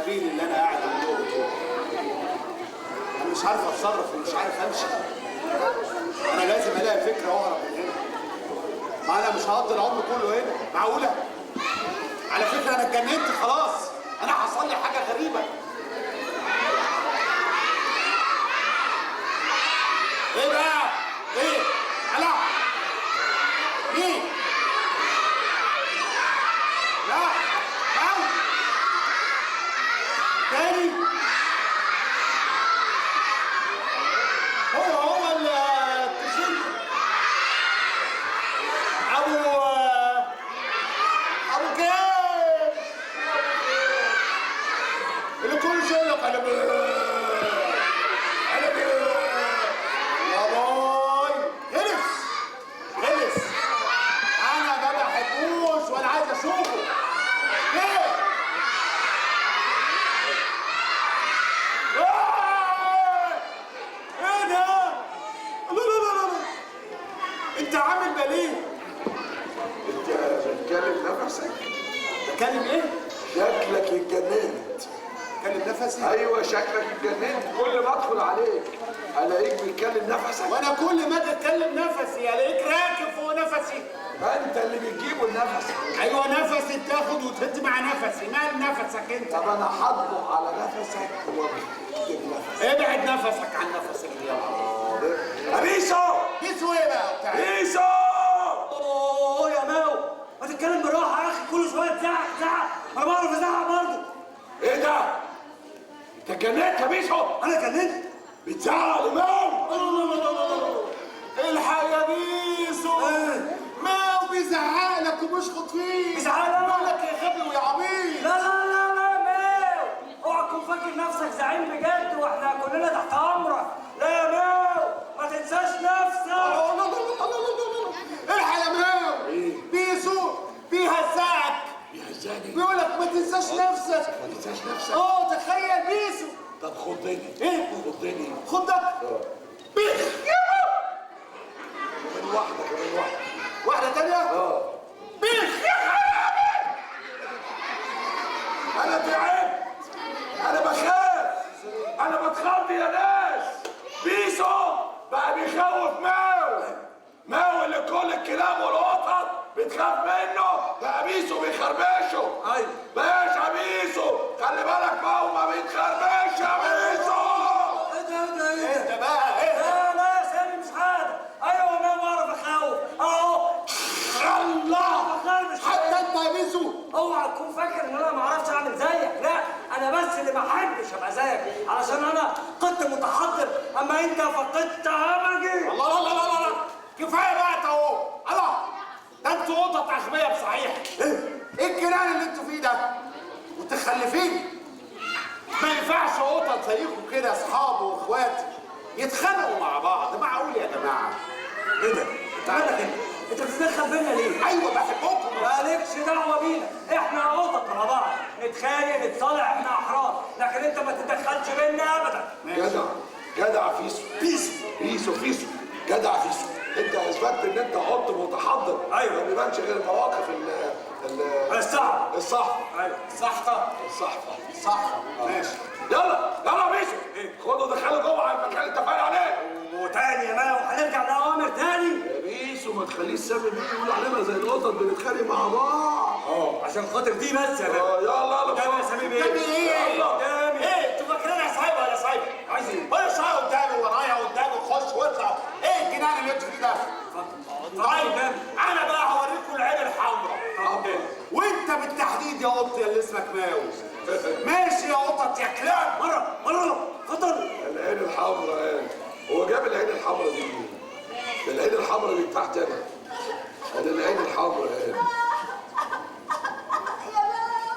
اللي انا قاعد عندهم دول انا مش عارف اتصرف ومش عارف امشي. انا لازم الاقي فكره واهرب من هنا. ما انا مش هقضي العمر كله هنا. معقوله؟ على فكره انا اتجننت خلاص. انا حصل لي حاجه غريبه. ايه بقى؟ ايه؟ على مين؟ لا تاني هو التشيل ابو كام اللي كل شيء يقول انا يا باي خلص انا ما بحبوش ولا عايز اشوفه. ليه؟ ايه ده؟ لا انت عامل باليه؟ انت بتكلم نفسك؟ بتكلم ايه؟ شكلك اتجننت. بتكلم نفسي؟ ايوه شكلك اتجننت. كل ما ادخل عليك الاقيك بتكلم نفسك. وانا كل ما اجي اتكلم نفسي الاقيك راكب فوق نفسي. انت اللي بتجيبه لنفسك. ايوه نفسي بتاخد وتهد مع نفسي. مال نفسك انت؟ طب انا هطبق على نفسك واكتب نفسك. ابعد نفسك عن نفسك يلا. بيسو بيسو ايه بقى بتاع؟ بيسو اوه يا ماو ما تتكلم بالراحه يا اخي. كل شويه تزعق. انا بعرف ازعق برضه. ايه ده؟ انت اتجننت يا بيسو؟ انا اتجننت؟ بتزعق لماو؟ الحق يا بيسو. ماو بيزعق لك وبيشخط فيك. بيزعق لك؟ بيقول لك يا غبي ويا عبيط. لا ماو اوعى تكون فاكر نفسك زعيم بجد واحنا كلنا تحت امرك. لا يا ماو ما تنساش نفسك. الحق يا ماو. بيسو بيهزقك. بيقول لك ما تنساش نفسك. ما تنساش نفسك؟ تخيل بيسو. طب خدني. ايه؟ خدني. خدك؟ من واحدة كمان واحدة تانية؟ أنا تعبت. أنا بخاف. أنا بتخض يا ناس. بيسو بقى بيخوف ماو اللي كل الكلاب والقطط بتخاف منه بقى بيسو بيخربشه. ايوه باشا يا بيسو خلي بالك ماو ما بيتخربش يا بيسو. ايه ده بقى ايه؟ لا يا سامي مش حاجه. ايوه ماو بعرف اخوف اهو. الله حتى انت يا بيسو. اوعى تكون فاكر ان انا ما اعرفش اعمل زيك. لا انا بس اللي ما احبش ابقى زيك علشان انا كنت متحضر اما انت فقدت همجي. الله كفايه بقى اهو. الله ده انتوا قطط اغبياء بصحيح. ايه الجنان اللي انتوا فيه ده؟ متخلفين. ما ينفعش قطط زيكم كده اصحاب واخوات يتخانقوا مع بعض. معقول يا جماعه؟ ايه ده؟ انت مالك انت بتتدخل بينا ليه؟ ايوه بحبكم. مالكش دعوه بينا. احنا قطط مع بعض نتخانق نتصالح احنا احرار. لكن انت ما تتدخلش بينا ابدا. جدع فيسو. جدع فيسو. انت اثبتت ان انت قط متحضر. ايوه ما بيبانش غير مواقف الصحفه. ايوه الصحفه ماشي. يلا يا بيشو خدوا دخلوا جوه على المكان اللي اتفقنا عليه. وتاني يا ماو هنرجع لاوامر تاني يا بيشو. ما تخليش سامي بيه يقول علينا زي القطط بنتخانق مع بعض. عشان خاطر دي بس يا باشا. يلا قدامي يا سامي بيه. قدامي ايه؟ قدامي ايه؟ انتوا فاكريني صايبه ولا صايبه؟ عايز ايه؟ ولا شويه قدامي ورايا قدامي خش واطلع. ايه الجنان اللي انتوا فيه ده؟ طيب انا بقى هوريكم العين الحمراء. وانت بالتحديد يا قط يا اللي اسمك ماو. ماشي يا قطط يا كلاب. مره اتفضل. العين الحمراء. هو جاب العين الحمراء دي منين؟ العين الحمراء دي بتاعتي انا. العين الحمراء.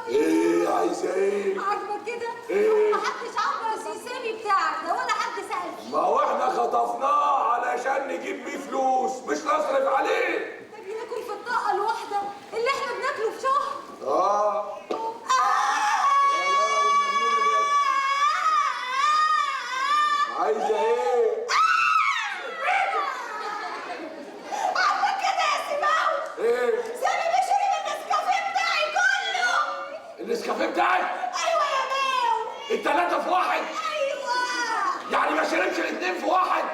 ايه عايزه ايه؟ عاجبك كده؟ ايه؟ محدش عبر السيسامي بتاعك ده ولا حد سأل. ما هو احنا خطفناه علشان نجيب بيه فلوس مش نصرف عليه. ده بناكل في الطاقة الواحدة اللي احنا بناكله في شهر. عايزه ايه؟ عاجبك كده يا سيماو؟ ايه؟ سامي بيشرب النسكافيه بتاعي كله. النسكافيه بتاعي؟ ايوه يا ماو. التلاتة في واحد؟ ايوه. يعني ما شربش الاتنين في واحد؟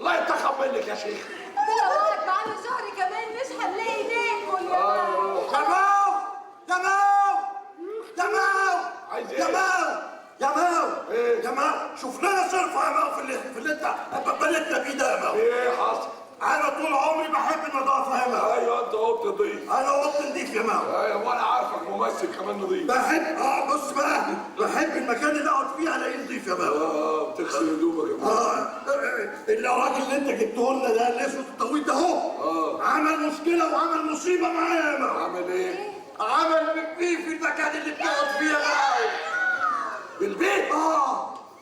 الله يتخب منك يا شيخ. ده لو قعد معانا شهر كمان مش هنلاقي ناكل يا ماو. يا ماو يا ماو يا ماو عايز ايه؟ يا ماو يا ماو ايه؟ يا ماو شوف لنا صرفه يا ماو في اللي انت بلدنا فيه ده يا ماو. ايه حصل؟ انا طول عمري بحب النظافه يا ماو. ايوه انت قط نضيف. انا قط نضيف يا ماو. ايوه وانا عارفك ممثل كمان نضيف. بحب بص بقى بحب المكان اللي اقعد فيه الاقيه نضيف يا ماو. بتغسل هدومك يا الراجل اللي انت جبته لنا ده الاسود الطويل ده اهو عمل مشكله وعمل مصيبه معايا يا ماو. عمل ايه؟ عمل بيبي في المكان اللي بتقعد فيه يا ماو. بالبيت؟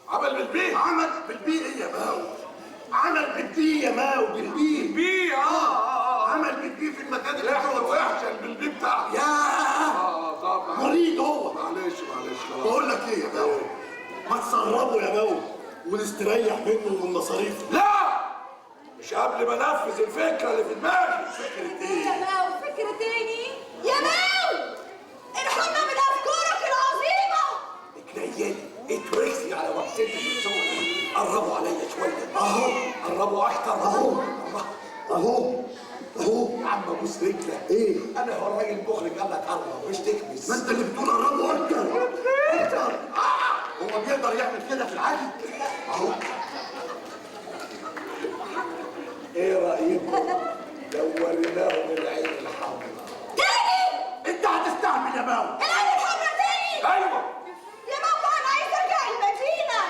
عمل بالبيت؟ عمل بالبيت ايه يا ماو؟ عمل بالبي يا ماو بالبي. بي عمل بالبي في المكان اللي بتقعد بتقعد وحشه البلبي بتاعك. طبعا مريض هو. معلش خلاص. بقول لك ايه يا ماو؟ ما تسربوا يا ماو ونستريح منه ومن مصاريفه. لا مش قبل ما انفذ الفكره اللي في دماغي. فكره يا ايه؟ ماو فكرة تاني. يا ماو ارحمنا من افكارك العظيمة. اتنيلي اتركسي على وقتك الصوت. قربوا عليا شويه. قربوا اكتر. اهو يا عم ابوس رجلك. ايه؟ انا هو الراجل المخرج قال لك قرب مش تكبس. ما انت اللي بتقول قربوا اكتر. هو بيقدر يعمل كده في العادي؟ اهو. ايه رايكم لو وريناهم العين الحمراء؟ تاني؟ انت هتستهبل يا ماو. العين الحمراء تاني؟ ايوه. يا ماما انا عايزة ارجع المدينة.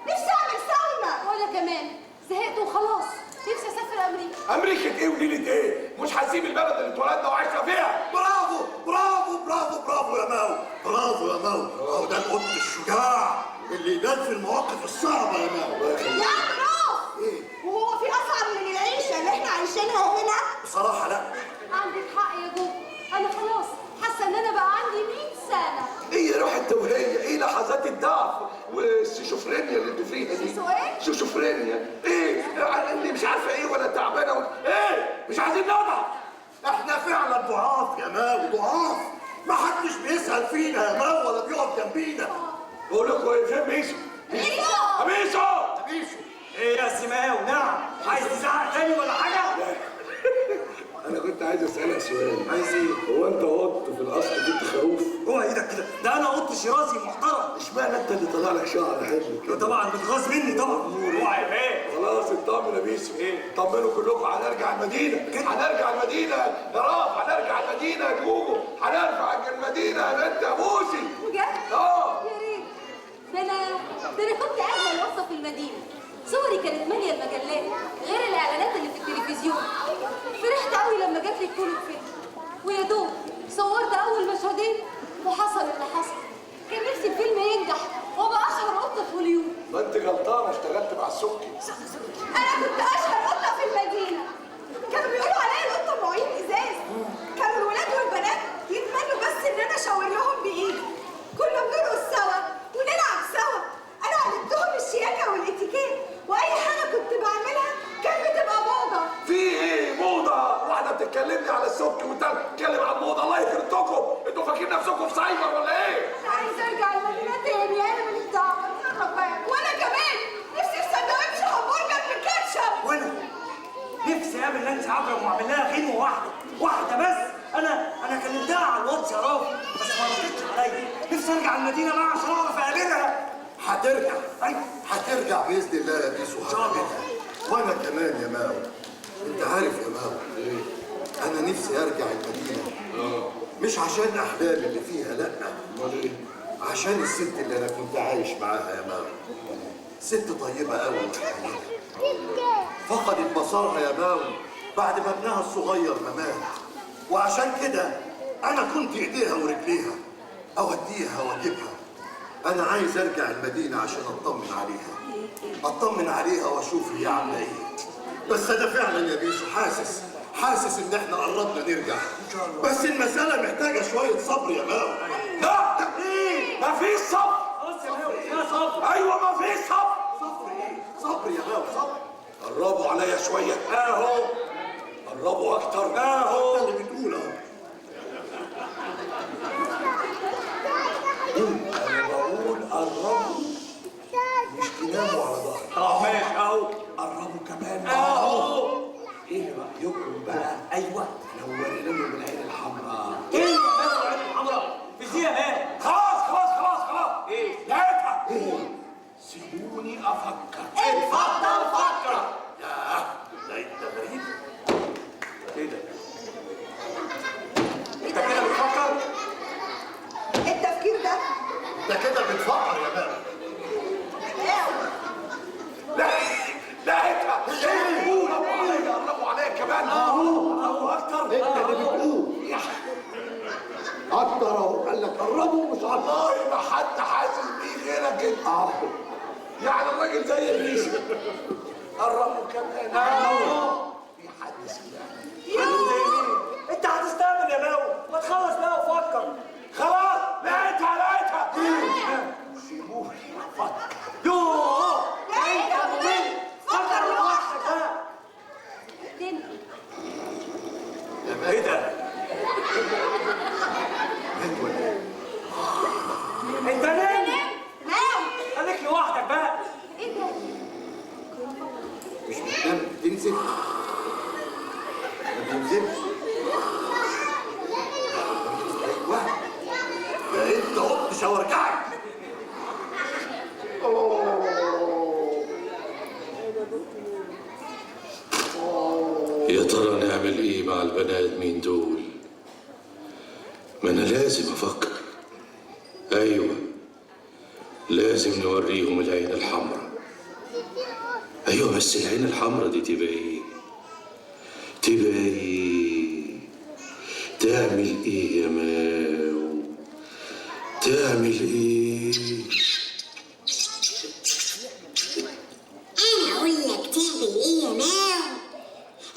نفسي اعمل ساونا. وانا كمان زهقت وخلاص. نفسي اسافر امريكا. امريكا ايه ونيلة ايه؟ مش هسيب البلد اللي اتولدنا وعشنا فيها. برافو برافو برافو برافو يا ماو. برافو يا ماو. اهو ده القط الشجاع اللي يبان في المواقف الصعبة يا ماو. يا عم ايه؟ وهو في اصعب من العيشة اللي احنا عايشينها هنا؟ بصراحة لا. عندك حق يا جو. انا خلاص حاسة ان انا بقى عندي 100 سنة. ايه روح التوهية؟ ايه لحظات الضعف والسيشوفرينيا اللي انتوا فيها دي؟ شيزوفرينيا. ايه؟ اللي مش عارفة ايه ولا تعبانة ايه؟ مش عايزين نضعف. احنا فعلا ضعاف يا ماو ضعاف. ما حدش بيسأل فينا يا ماو ولا بيقف جنبينا. بقول لكم ايه؟ فين ميسو؟ ميسو ايه يا سيماو؟ نعم عايز تزعق تاني ولا حاجه؟ انا كنت عايز اسالك سؤال. عايز ايه؟ هو انت قط في الاصل كنت خروف؟ اوعى ايدك كده، ده انا قط شراسي محترم. اشمعنى انت اللي طلع لك شعر حلو كده؟ طبعا بتغاظ مني طبعا. اوعى يا بيه. خلاص اطمن يا بيسو. ايه؟ طمنوا كلكم هنرجع المدينه. هنرجع المدينه يا راف. هنرجع المدينه يا جوجو. هنرجع المدينه يا بنت يا بوسي. بجد؟ يا ريت. ده انا كنت اجمل وصفة في المدينة. صوري كانت مالية المجلات غير الاعلانات اللي في التلفزيون. فرحت قوي لما جات لي كل فيلم. ويا دوب صورت اول مشهدين وحصل اللي حصل. كان نفسي الفيلم ينجح وابقى اشهر قطة في هوليوود. ما انت غلطانه اشتغلت مع السكي. انا كنت اشهر قطة في المدينة. كانوا بيقولوا عليا القطة معين ازاز. كانوا الولاد والبنات يتمنوا بس ان انا اشاور لهم بايدي. كنا بنرقص سوا ونلعب سوا. انا علمتهم الشياكة والاتيكيت واي حاجة كنت بعملها كانت بتبقى موضة. في ترجع المدينه بقى عشان اعرف اقابلها. هترجع. هترجع باذن الله يا بيسو، هترجع. وانا كمان يا ماو. انت عارف يا ماو، انا نفسي ارجع المدينه. مش عشان احلامي اللي فيها، لا، عشان الست اللي انا كنت عايش معاها يا ماو. ست طيبه قوي فقدت بصرها يا ماو بعد ما ابنها الصغير ما مات، وعشان كده انا كنت ايديها ورجليها، اوديها واجيبها. انا عايز ارجع المدينه عشان اطمن عليها واشوف هي عامله ايه. بس انا فعلا يا بيسو حاسس ان احنا قربنا نرجع، بس المساله محتاجه شويه صبر يا ماو. لا مفيش صبر. ايوه مفيش صبر. صبر يا ماو، صبر. قربوا عليا شويه اهو، قربوا اكتر اهو. انت اللي بتقول اهو. انا بقول قربوا، مش تناموا على ظهري. ماشي اهو. قربوا كمان اهو. ايه رايكم بقى؟ ايوه نورنا لهم العين الحمراء. ايه يا ماو العين الحمراء؟ في زي ايه؟ خلاص. ايه؟ لقيتها. سيبوني افكر. اتفضل فكر. ياه، ده انت غريب. ايه ده؟ انت كده بتفكر؟ التفكير ده انت كده بتفكر يا ماو. لقيتها. قربوا عليا كمان اهو اكتر. انت اللي بتقول اكتر اهو. قال لك قربوا مش اكتر. والله ما حد حاسس بيه غيرك انت. يعني الراجل زي الريش. قربوا كمان اهو. في حد سمعني؟ انت هتستقبل يا ماو، ما تخلص بقى وفكر. خلاص لقيتها. سيبوني افكر. يوه انت ممل، فكر لوحدك بقى. ايه ده؟ انت نام. خليك لوحدك بقى. مش بتنام بتنزل؟ ما بتنزلش. ايوه، ده انت قلت وارجعك. يا ترى نعمل ايه مع البني ادمين دول؟ ما انا لازم افكر. ايوه لازم نوريهم العين الحمراء. ايوه بس العين الحمراء دي تبقى ايه؟ تعمل ايه يا ماو؟ تعمل ايه؟ انا اقول لك تعمل ايه يا ماو؟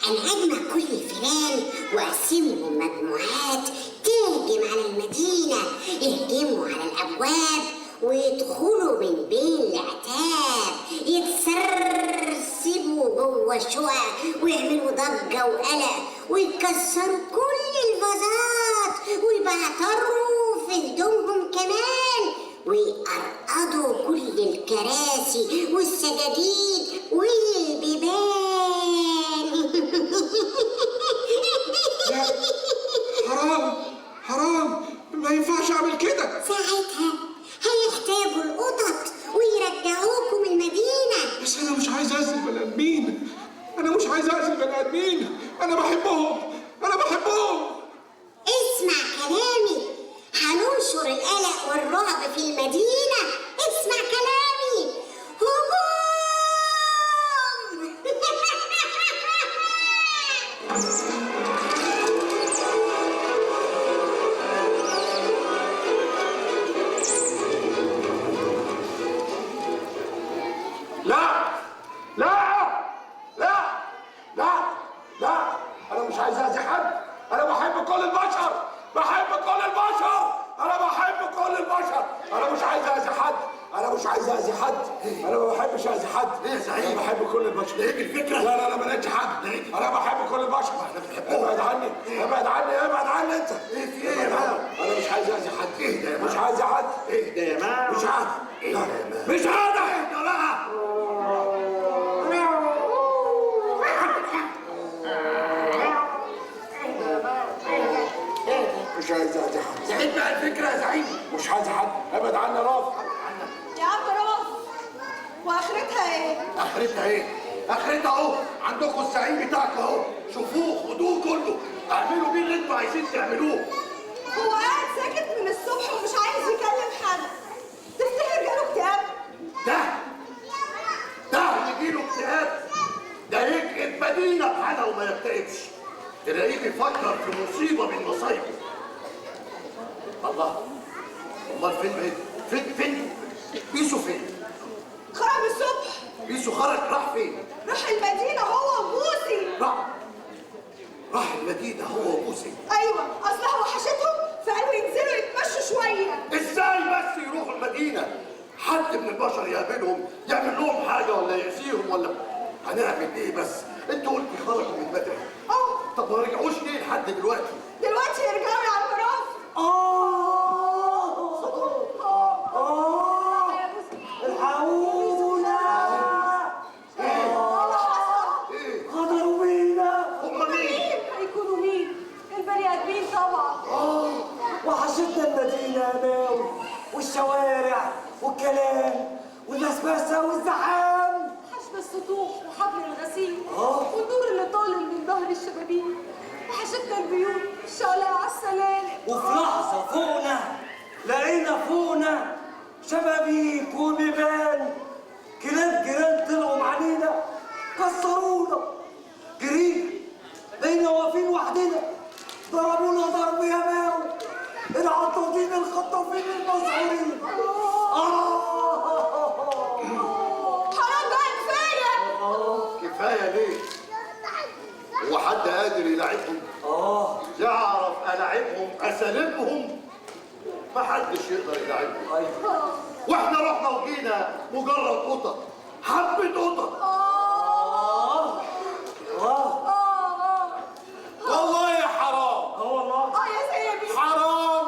انا اجمع كل الفئران واقسمهم مجموعات تهجم على المدينه، يهجموا على الابواب ويدخلوا من بين العتاب، يتسرسبوا جوه الشقق ويعملوا ضجه وقلق ويكسروا كل الفازات ويبعتروا في هدومهم كمان ويقرقضوا كل الكراسي والسجاجيد والبيبان. حرام ما ينفعش اعمل كده. ساعتها هيحتاجوا القطط ويرجعوكم المدينة. بس انا مش عايز اذي البني ادمين. انا بحبهم. اسمع كلامي، هننشر القلق والرعب في المدينة. اسمع كلامي، هجوم. لا انا مش عايز اذي حد. انا بحب كل البشر. انا مش عايز اذي حد. انا ما بحبش اذي حد. ليه يا زعيم؟ انا بحب كل البشر. ايه الفكره؟ لا ما لقيتش حد. انا بحب كل البشر. ابعد عني انت. ايه في ايه يا ماو؟ انا مش عايز اذي حد. اهدى يا ماو. مش عايز حد. اهدى يا ماو. مش عايز. اهدى يا ماو. مش عايز. اهدى بقى. مش عايز اذي حد. زعيم بقى الفكره يا زعيم. مش عايز حد، ابعد عني يا رافض. يا عم رافض، واخرتها ايه؟ اخرتها ايه؟ اخرتها اهو، عندكم الزعيم بتاعكم اهو، شوفوه خدوه كله، اعملوا بيه اللي انتوا عايزين تعملوه. هو قاعد ساكت من الصبح ومش عايز يكلم حد. تفتكر جاله اكتئاب؟ ده يجيله اكتئاب؟ ده يكئب مدينه بحالها وما يكتئبش. تلاقيه بيفكر في مصيبه من مصايبه. الله، امال فين بيسو فين؟ خرج الصبح. بيسو خرج راح فين؟ راح المدينة هو وبوسي. راح المدينة هو وبوسي؟ أيوة، أصلها وحشتهم فقالوا ينزلوا يتمشوا شوية. إزاي بس يروحوا المدينة؟ حد من البشر يقابلهم يعمل لهم حاجة ولا يأذيهم ولا هنعمل إيه بس؟ أنت قلتي خرجوا من بدري. طب ما رجعوش ليه لحد دلوقتي؟ دلوقتي يرجعوا يا عم رافض. الحقونا. غدروا بينا. هم مين؟ هيكونوا مين؟ البني آدمين طبعا. وحشتنا المدينة يا ماوي، والشوارع والكلام والنسبسة والزحام. حشم السطوح وحبل الغسيل والنور اللي طالع من ظهر الشبابيك. وحشتنا البيوت الشوالع على السلالم. وفي لحظة فوقنا لقينا فوقنا شبابيك وبيبان. كلاب جيران طلعوا علينا كسرونا. جرينا بقينا واقفين وحدنا، ضربونا ضرب يا ماوي، العطاطين الخطافين المسعورين. حرام بقى، كفاية. كفاية ليه؟ هو حد قادر يلاعبهم؟ يعرف ألاعبهم أساليبهم؟ محدش يقدر يلاعبهم. واحنا رحنا وجينا مجرد قطط، حبة قطط. والله يا حرام. والله. يا سيدي.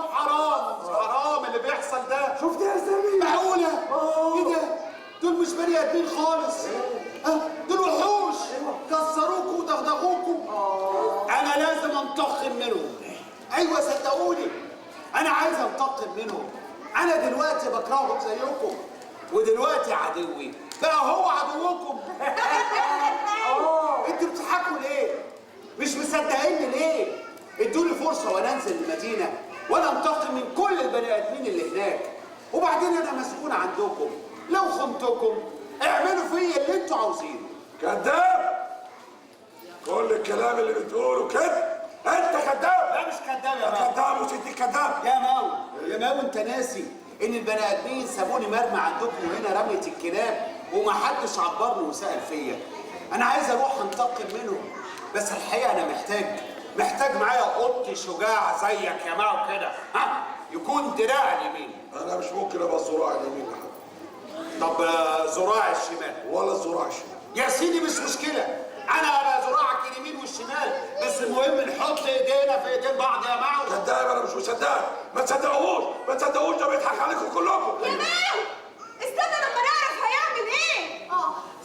حرام اللي بيحصل ده. شفت يا سامي؟ معقولة؟ ايه ده؟ دول مش بني ادمين خالص. دول وحوش كسروكوا ودغدغوكوا. انا لازم انتقم منهم. ايوه صدقوني، انا عايز انتقم منهم. انا دلوقتي بكرههم زيكم، ودلوقتي عدوي بقى هو عدوكم. انتوا بتضحكوا ليه؟ مش مصدقيني ليه؟ ادوني فرصه وانا انزل المدينه وانا انتقم من كل البني ادمين اللي هناك، وبعدين انا مسؤول عندكم. لو خنتكم اعملوا فيا اللي انتوا عاوزينه. كذاب! كل الكلام اللي بتقوله كده انت كذاب. لا مش كذاب يا ماوي. كذاب وستي كذاب. يا ماوي انت ناسي ان البني ادمين سابوني مرمى عندكم وهنا رميه الكلاب ومحدش عبرني وسال فيا. انا عايز اروح انتقم منهم، بس الحقيقه انا محتاج معايا قط شجاع زيك يا ماوي كده، يكون دراع اليمين. انا مش ممكن ابقى الذراع اليمين لحد. طب ذراع الشمال؟ ولا الذراع الشمال. يا سيدي مش مشكله، انا ابقى ذراعك اليمين والشمال، بس المهم نحط ايدينا في ايدين بعض يا ماوي. كذاب، انا مش مصدقك. ما تصدقوش ده بيضحك عليكم كلكم. يا ماوي استنى لما نعرف هيعمل ايه.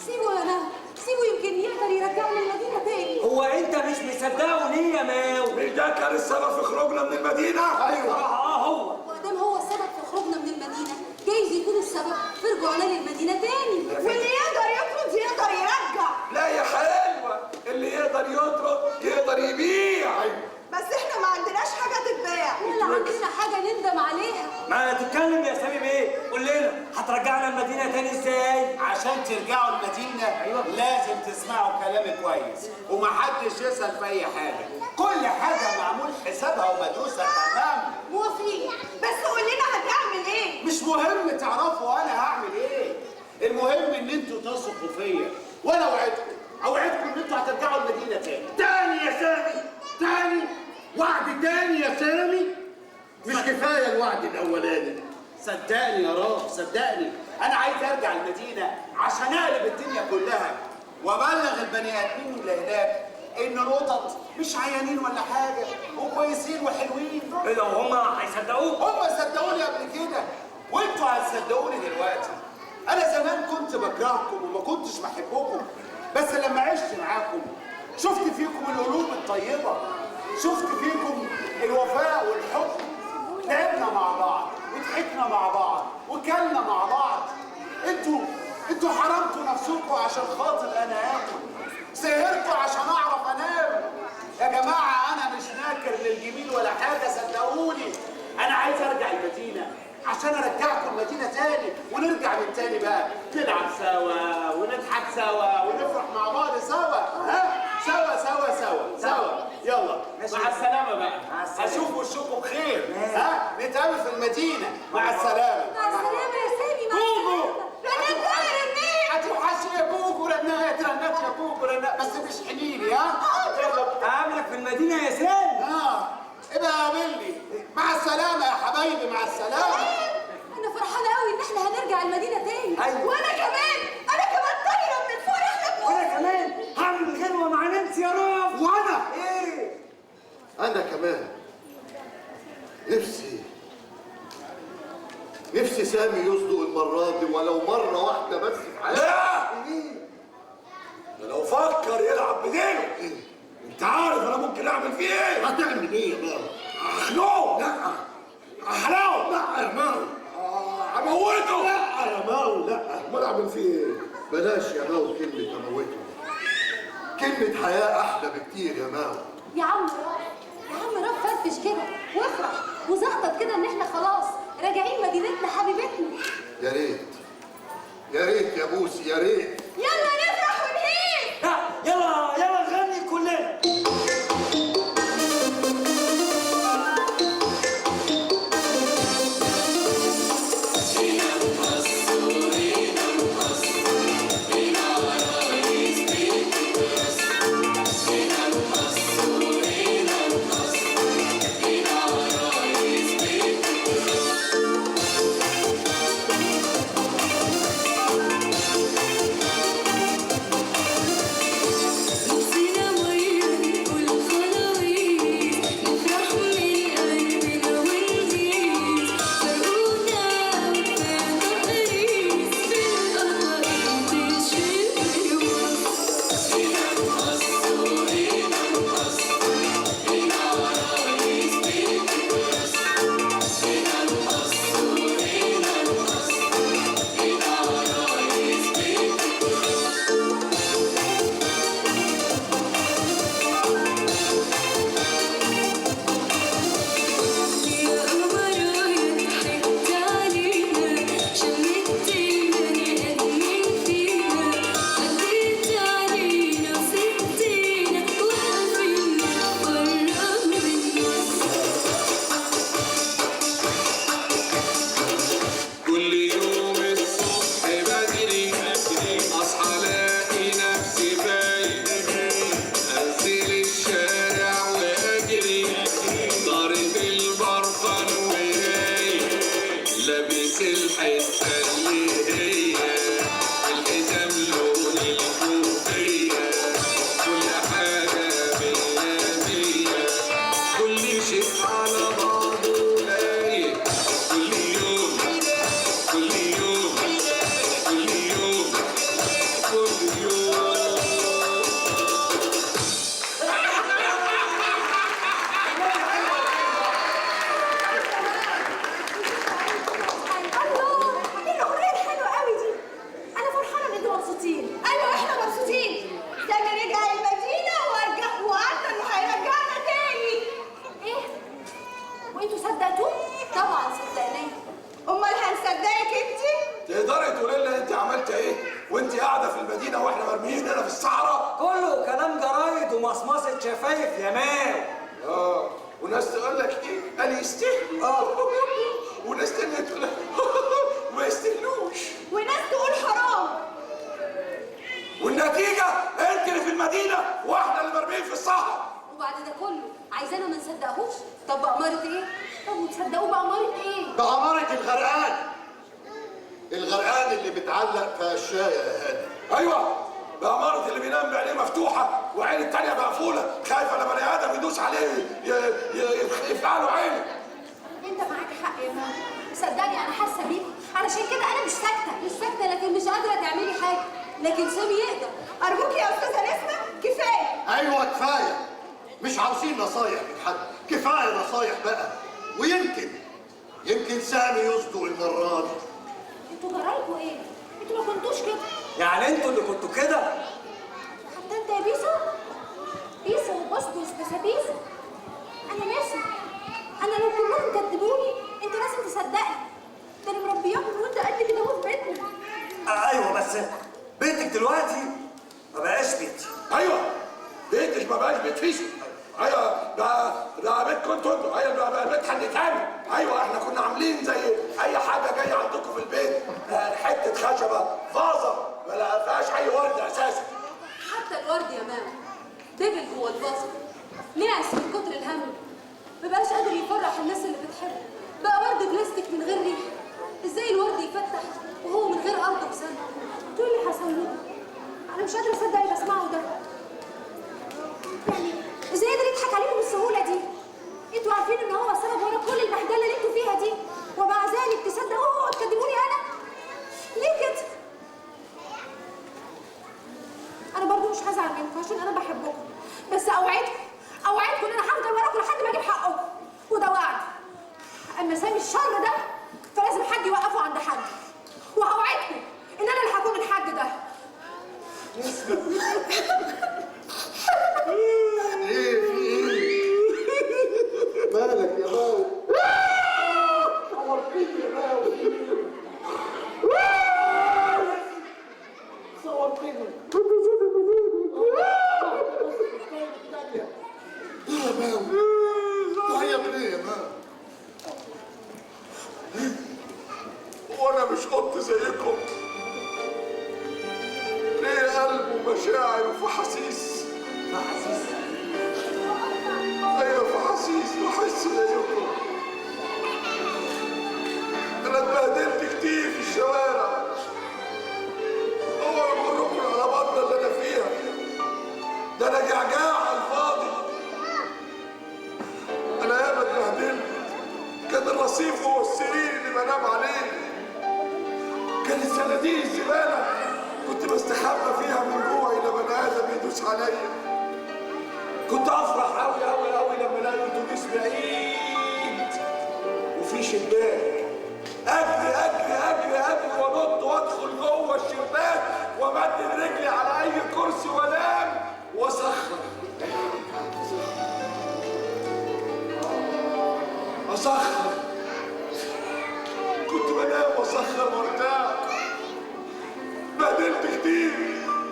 سيبه يا ماوي، سيبه يمكن يقدر يرجعنا المدينة تاني. هو انت مش مصدقه ليه يا ماوي؟ مش ده كان السبب في خروجنا من المدينة؟ ايوه هو. وقدام هو السبب في خروجنا من المدينة، جايز يكون السبب في رجوعنا للمدينة تاني. واللي يقدر يطرد يقدر يرجع. لا يا حلوة، اللي يقدر يطرد يقدر يبيع. بس احنا ما عندناش حاجة تتباع. ولا عندنا حاجة نندم عليها. ما تتكلم يا سامي بيه، قول لنا هترجعنا المدينة تاني ازاي؟ عشان ترجعوا المدينة لازم تسمعوا كلامي كويس ومحدش يسأل في أي حاجة. كل حاجة معمول حسابها ومدروسة تمام. موافقين، بس قول لنا هتعمل ايه؟ مش مهم تعرفوا أنا هعمل إيه، المهم إن أنتوا تثقوا فيا، وأنا أوعدكم إن أنتوا هترجعوا المدينة تاني يا سامي، تاني وعد تاني يا سامي. مش كفايه الوعد الاولاني. صدقني يا راب، صدقني انا عايز ارجع المدينه عشان اقلب الدنيا كلها وابلغ البني ادمين اللي هناك ان القطط مش عيانين ولا حاجه وكويسين وحلوين. ايه ده، هم هيصدقوك؟ هم صدقوني قبل كده وانتوا هتصدقوني دلوقتي. انا زمان كنت بكرهكم وما كنتش بحبكم، بس لما عشت معاكم شفت فيكم القلوب الطيبه، شفت فيكم الوفاء والحب. تعبنا مع بعض وضحكنا ضحكنا مع بعض وكلنا مع بعض. انتوا حرمتوا نفسكم عشان خاطر انا اكل، سهرتوا عشان اعرف انام. يا جماعه انا مش ناكر للجميل ولا حاجه، صدقوني. انا عايز ارجع المدينه عشان ارجعكم المدينه تاني، ونرجع من تاني بقى نلعب سوا ونضحك سوا ونفرح مع بعض سوا. ها؟ سوا. يلا مع السلامه بقى. اشوف وشكم بخير. ها؟ نتقابل في المدينه. مع السلامه. مع السلامه يا سامي. بوبو رنات بقى رنات. هتوحشني يا بوبو. رنات يا بوبو رنات، بس مش حنيني. ها؟ يلا اقابلك في المدينه يا سامي. ابقى قابلني. مع السلامه يا حبايبي، مع السلامه. انا فرحانه قوي ان احنا هنرجع المدينه تاني. أيوة. وانا كمان طايره من الفرح يا بوبو. وانا كمان هعمل غنوه مع نانسي يا رف. وانا ايه؟ انا كمان نفسي سامي يصدق المره دي ولو مره واحده بس في حياته. لا، ده لو فكر يلعب بديله انت عارف انا ممكن اعمل فيه ايه؟ هتعمل ايه يا ماو؟ اخنقه. لا، احرقه. لا يا ماو. اموته. لا يا ماو، لا. امال اعمل فيه ايه؟ بلاش يا ماو كلمه اموته، كلمه حياه احلى بكتير يا ماو. يا عم رف فرفش كده وافرح وزقطط كده ان احنا خلاص راجعين مدينتنا حبيبتنا. يا ريت يا بوسي، يا ريت. يلا نفرح ونهيب. يلا نغني كلنا. شفايف يا مان. وناس تقول لك ايه؟ قال يستاهلوا. وناس تانية تقول لك ما يستاهلوش. وناس تقول حرام. والنتيجة انت اللي في المدينة واحنا اللي مرميين في الصحراء. وبعد ده كله عايزانا ما نصدقهوش؟ طب بأمارة ايه؟ طب وتصدقوه بأمارة ايه؟ بأمارة الغرقان اللي بيتعلق في الشاي يا هادي. ايوه، بأمارة اللي بينام بعينيه مفتوحة وعين التانية مقفولة، خايف لما بني آدم يدوس عليه يفقع له عينه. انت معاك حق يا ماما، صدقني انا حاسه بيك، علشان كده انا مش ساكته لكن مش قادره تعملي حاجه، لكن سامي يقدر. ارجوك يا استاذه نسمه كفايه. ايوه كفايه، مش عاوزين نصايح من حد، كفايه نصايح بقى. ويمكن يمكن سامي يصدق المرة دي. انتوا جرايكوا ايه؟ انتوا ما كنتوش كده. يعني انتوا اللي كنتوا كده؟ حتى انت يا بيسو؟ بيسو وبسطس بسابيسو. انا ناسي. انا لو كلهم كدبوني انت لازم تصدقني. ده انا مربياكم وانت قد كده اهو في بيتنا. ايوه بس بيتك دلوقتي ما بقاش بيتي. ايوه بيتك ما بقاش بيت فيشو. ايوه ده بيتكم انتوا. ايوه ده بيت حد تاني. ايوه احنا كنا عاملين زي اي حاجه جايه عندكم في البيت، حته خشبه فازه ما فيهاش اي ورد اساسا. حتى الورد يا ماما دبل جوه الفازه. ناس من كتر الهم ما بقاش قادر يفرح الناس اللي بتحبه. بقى ورد بلاستيك من غير ريحه. ازاي الورد يفتح وهو من غير ارض وسنه؟ تقول لي حصل. انا مش قادره اصدق اللي بسمعه ده. يعني ازاي قدر يضحك عليكم بالسهوله دي؟ انتوا عارفين ان هو سبب ورا كل البهدله اللي انتوا فيها دي، ومع ذلك تصدقوه وتكذبوني انا؟ ليه كده؟ انا برضو مش هزعل منكم عشان انا بحبكم، بس اوعدكم ان انا هفضل وراكم لحد ما اجيب حقكم، وده وعد. اما سامي الشر ده فلازم حد يوقفه عند حد، وهوعدكم ان انا اللي هكون الحد ده. ايه في ايه؟ مالك يا باو؟ صورتني يا باو. صورتني. ايه يا باو؟ تعيط ليه يا باو؟ وانا مش قط زيكم، ليه قلب ومشاعر وفحاسيس. ايوه فحاسيس بحس زيكم. انا اتبهدلت كتير في الشوارع، هو يمركم على بطنه اللي انا فيها. ده انا جعجاع على الفاضي. انا ياما اتبهدلت. كان الرصيف هو السرير اللي بنام عليه، كانت صناديق الزباله كنت بستخبى فيها من جوعي لما بني ادم يدوس عليا. كنت افرح قوي قوي قوي لما الاقي اتوبيس بعيد وفي شباك، اجري اجري اجري اجري وانط وادخل جوه الشباك وامدد رجلي على اي كرسي وانام واسخر. كنت بنام واسخر وارتاح. بهدلت كتير،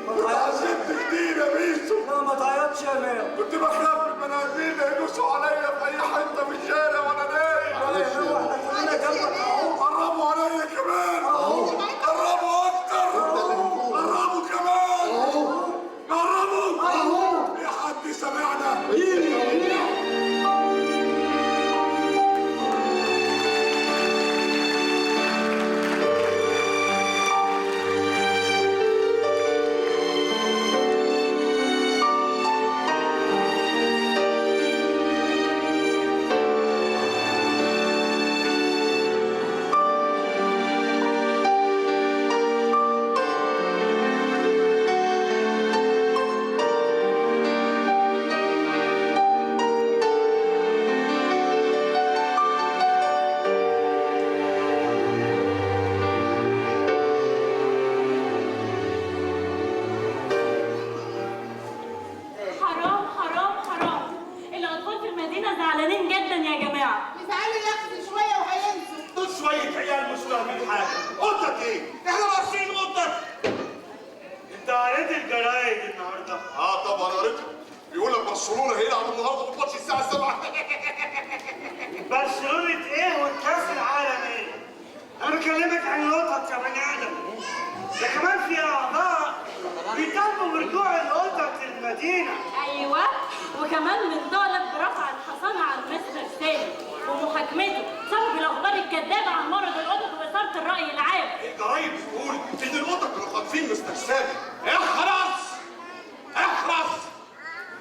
اتعذبت كتير يا بيسو. لا ما تعيطش يا مان. كنت بخاف من البني ادمين يدوسوا عليا في اي حته في الشارع وانا نايم. معلش يا مان احنا كلنا جنبك اهو. قربوا عليا كمان اهو. قربوا اكتر. قربوا كمان اهو. قربوا اهو. في حد سمعنا؟ برشلونه هيلعب النهارده بالماتش الساعه 7. برشلونه ايه والكاس العالمي؟ انا بكلمك عن القطط يا بني ادم. ده كمان في اعضاء بيطالبوا برجوع القطط للمدينه. ايوه وكمان بنطالب برفع الحصانه عن مستر سامي ومحاكمته بسبب الاخبار الكذابه عن مرض القطط واثاره الراي العام. الجرايد بتقول ان القطط كانوا خاطفين مستر سامي. احرص احرص،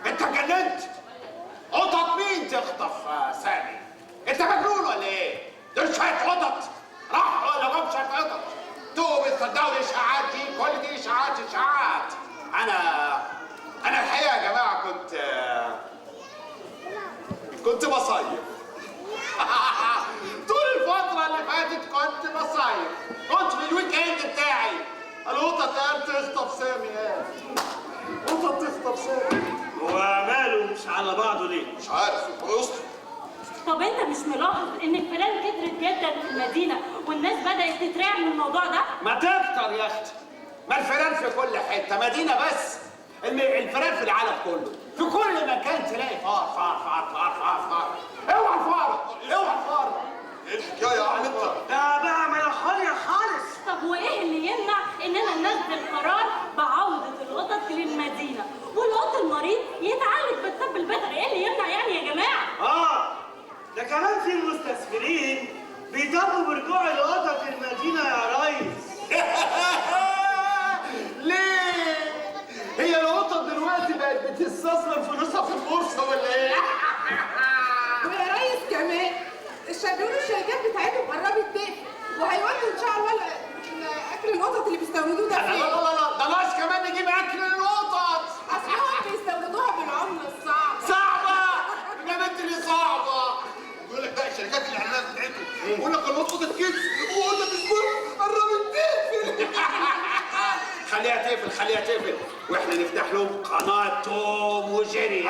انت اتجننت؟ قطط مين تخطف سامي؟ انت مجنون ولا ايه؟ دول شويه قطط راحوا ولا جم شويه قطط؟ انتوا بتصدقوا الاشاعات دي؟ كل دي اشاعات اشاعات. انا الحقيقه يا جماعه كنت بصيف طول الفتره مصايف، كنت في الويك اند بتاعي. القطط قال تخطف سامي، قطط تخطف سامي. هو ماله مش على بعضه ليه؟ مش عارف يسطا. طب انت مش ملاحظ ان الفئران كترت جدا في المدينه والناس بدات تترعب من الموضوع ده؟ ما تكتر يا اختي، ما الفئران في كل حته، مدينه بس، الفئران في العالم كله، في كل مكان تلاقي فار فار فار فار فار فار. اوعى الفار، اوعى الفار. ايه الحكايه يا عم انت؟ ده بقى ملخانية خالص. طب وايه اللي يمنع اننا ننزل قرار بعوده القطط للمدينه والقط المريض يتعالج بالطب البيطري؟ ايه اللي يمنع يعني يا جماعه؟ ده كمان في مستثمرين بيطالبوا برجوع القطط المدينة يا ريس. ليه؟ هي القطط دلوقتي بقت بتستثمر فلوسها في البورصه ولا ايه؟ ويا ريس كمان الشركات بتاعتهم قربت تقفل وهيودوا ان شاء الله اكل القطط اللي بيستوردوه ده فين؟ لا ده ناقص كمان نجيب اكل للقطط. اصلهم بيستوردوها بالعمله الصعبه. صعبه؟ يا بنت اللي صعبه. يقول لك بقى شركات الاعلانات بتاعتهم يقول لك القطط الكيدز وقلنا باسبوع قربت تقفل. خليها تقفل واحنا نفتح لهم قناه توم وجيري.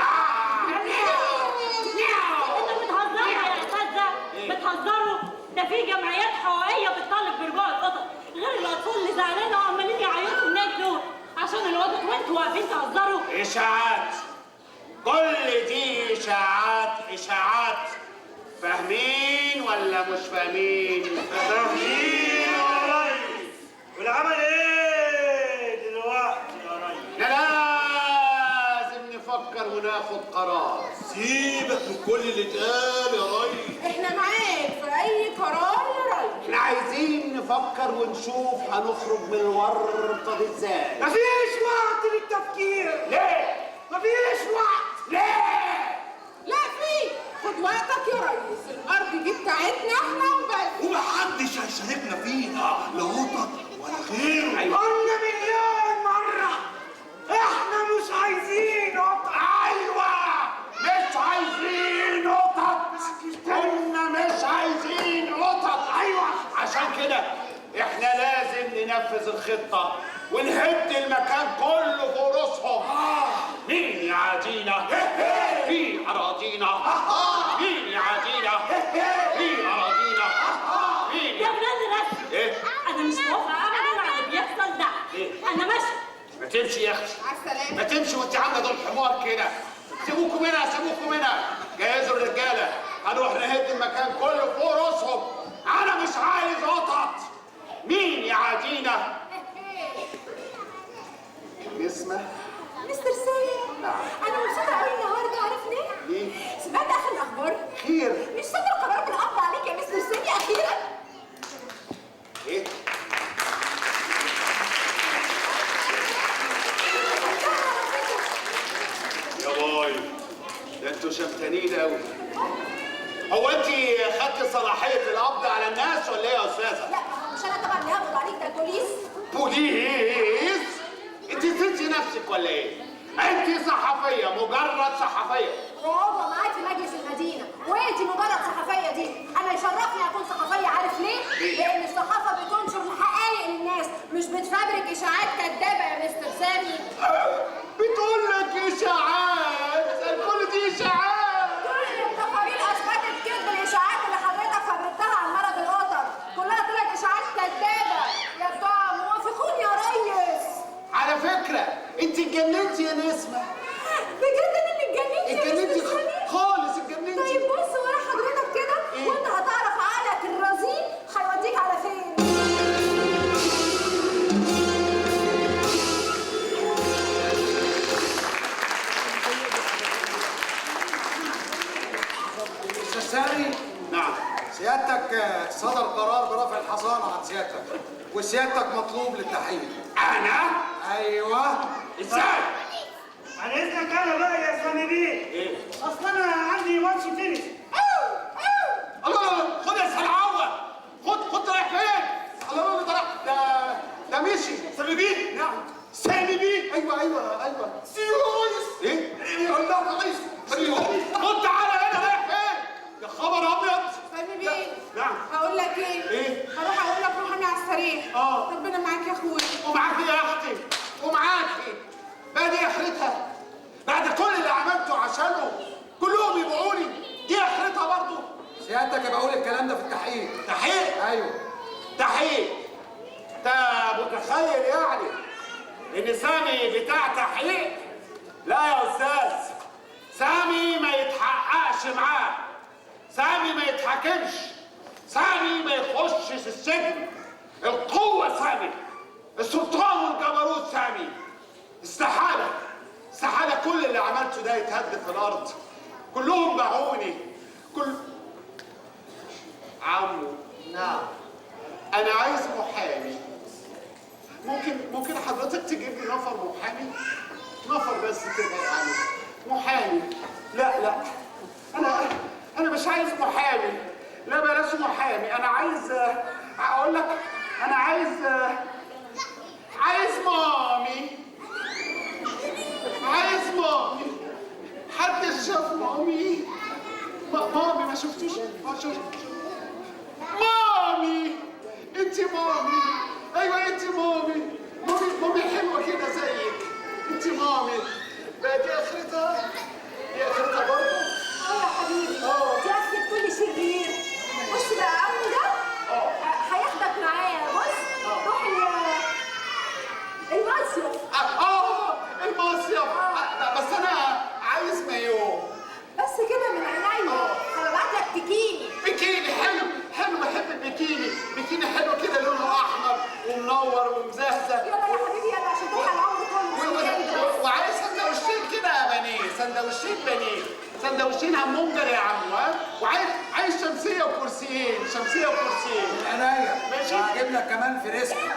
انتوا بتهزروا يا اساتذه، بتهزروا. ده في جمعيات حقوقيه بتطالب برجوع القطط، غير الاطفال اللي زعلانه وعمالين يعيطوا هناك دول عشان القطط، وانتوا واقفين تهزروا. اشاعات، كل دي اشاعات. فاهمين ولا مش فاهمين؟ فاهمين يا ريس. والعمل ايه دلوقتي يا ريس؟ لازم نفكر وناخد قرار. سيبك من كل اللي اتقال يا ريس. احنا معاك في اي قرار يا ريس. احنا عايزين نفكر ونشوف هنخرج من الورطه دي ازاي. مفيش وقت للتفكير. ليه؟ مفيش وقت. ليه؟ لا في، خد وقتك يا ريس، الارض دي بتاعتنا احنا وبس. ومحدش هيشاركنا فيها لا قطط ولا غيره. أيوة. قلنا مليون مرة احنا مش عايزين قطط. ايوه مش عايزين قطط. قلنا مش عايزين قطط. ايوه عشان كده احنا لازم ننفذ الخطه ونهد المكان كله في رؤوسهم. مين يعادينا في اراضينا؟ مين يعادينا في اراضينا؟ مين يا ولاد الرسم، ايه؟ انا مش موافقه ابدا على اللي بيحصل ده. انا ماشي. ما تمشي يا اختي، على السلامه. ما تمشي وانت عامله دول حمار كده. سيبوكم هنا. جهزوا الرجاله، هنروح نهد المكان كله فوق راسهم. انا مش عايز قطط. مين يعادينا؟ اسمه مستر سامي. نعم. انا مبسوطه قوي النهارده، عارف ليه؟ ليه؟ سمعت اخر الاخبار؟ خير. مش صدر قرار بالقبض عليك يا مستر سامي اخيرا؟ ايه؟ يا باي، ده انتوا شمتانين قوي. هو انت خدتي صلاحيه القبض على الناس ولا ايه يا استاذه؟ لا مش انا طبعا اللي هقبض عليك، ده البوليس. بوليس؟ انت نسيتي نفسك ولا ايه؟ انت صحفيه، مجرد صحفيه. وهو معاك في مجلس المدينه، وانتي مجرد صحفيه دي. انا يشرفني اكون صحفيه، عارف ليه؟ لان الصحافه بتنشر الحقائق للناس، مش بتفبرك اشاعات كدابه يا مستر سامي. بتقول لك اشاعات؟ كل دي اشاعات. كل التقارير اثبتت كذب الاشاعات اللي حضرتك فبركتها عن مرض القطط، كلها طلعت اشاعات كدابه يا بتوع موافقون يا ريس. على فكره انت اتجننتي يا نسمه. بجد انا اللي اتجننتي خالص اتجننتي. طيب بص ورا حضرتك كده وانت هتعرف عقلك الرزين هيوديك على فين. مستر سامي. نعم. سيادتك صدر قرار برفع الحصانه عن سيادتك، وسيادتك مطلوب للتحقيق. انا؟ ايوه. ازاي؟ عن اذنك انا بقى يا سامي بيه. ايه؟ اصل انا عندي ماتش تنس. الله، خد يا سلعوه، خد رايح فين؟ الله، ده مشي. سامي بيه؟ نعم. سامي بيه؟ ايوه. سيوس. ايه؟ الله رئيس. خد تعالى هنا، رايح فين؟ يا خبر ابيض. سامي بيه. نعم. هقول لك ايه؟ ايه؟ هروح اقول لك روح صحيح. اه ربنا معاك يا اخويا. ومعاكي يا اختي ومعاكي. بقى دي اخرتها بعد كل اللي عملته عشانه كلهم يبيعوني، دي اخرتها برضه. سيادتك يبقى اقول الكلام ده في التحقيق. تحقيق؟ ايوه تحقيق. انت متخيل يعني ان سامي بتاع تحقيق؟ لا يا استاذ، سامي ما يتحققش معاه، سامي ما يتحاكمش، سامي ما يخشش السجن. القوة سامي، السلطان والجبروت سامي. استحالة استحالة كل اللي عملته ده يتهد في الأرض. كلهم باعوني. عمو. نعم. أنا عايز محامي. ممكن حضرتك تجيب لي نفر محامي؟ نفر بس كده يعني. محامي. لا أنا مش عايز محامي. لا بلاش محامي. أنا عايز أقول لك أنا عايز مامي. عايز مامي. حد شاف مامي؟ مامي ما شفتوش؟ مامي. انت مامي. ايوه انت مامي. مامي حلوه كده زيك. انت مامي. بقى دي اخرتها. دي اخرتها برضه. يا حبيبي. دي اخرة كل شرير. بص بقى عمو ده هياخدك معايا. بص روح المصيف. المصيف. بس انا عايز مايو. بس كده من عينيا. هبعت لك بيكيني حلو بحب البيكيني. بيكيني حلو كده لونه احمر ومنور ومزهزه. يلا يا حبيبي يلا عشان تلحق العمر كله. وعايز سندوتشين كده يا بنيه. سندوتشين بنيه. سندوتشين همبرجر يا عمو. وعايز شمسيه وكرسيين. شمسيه وكرسيين. عينيا. ماشي. هجيب لك كمان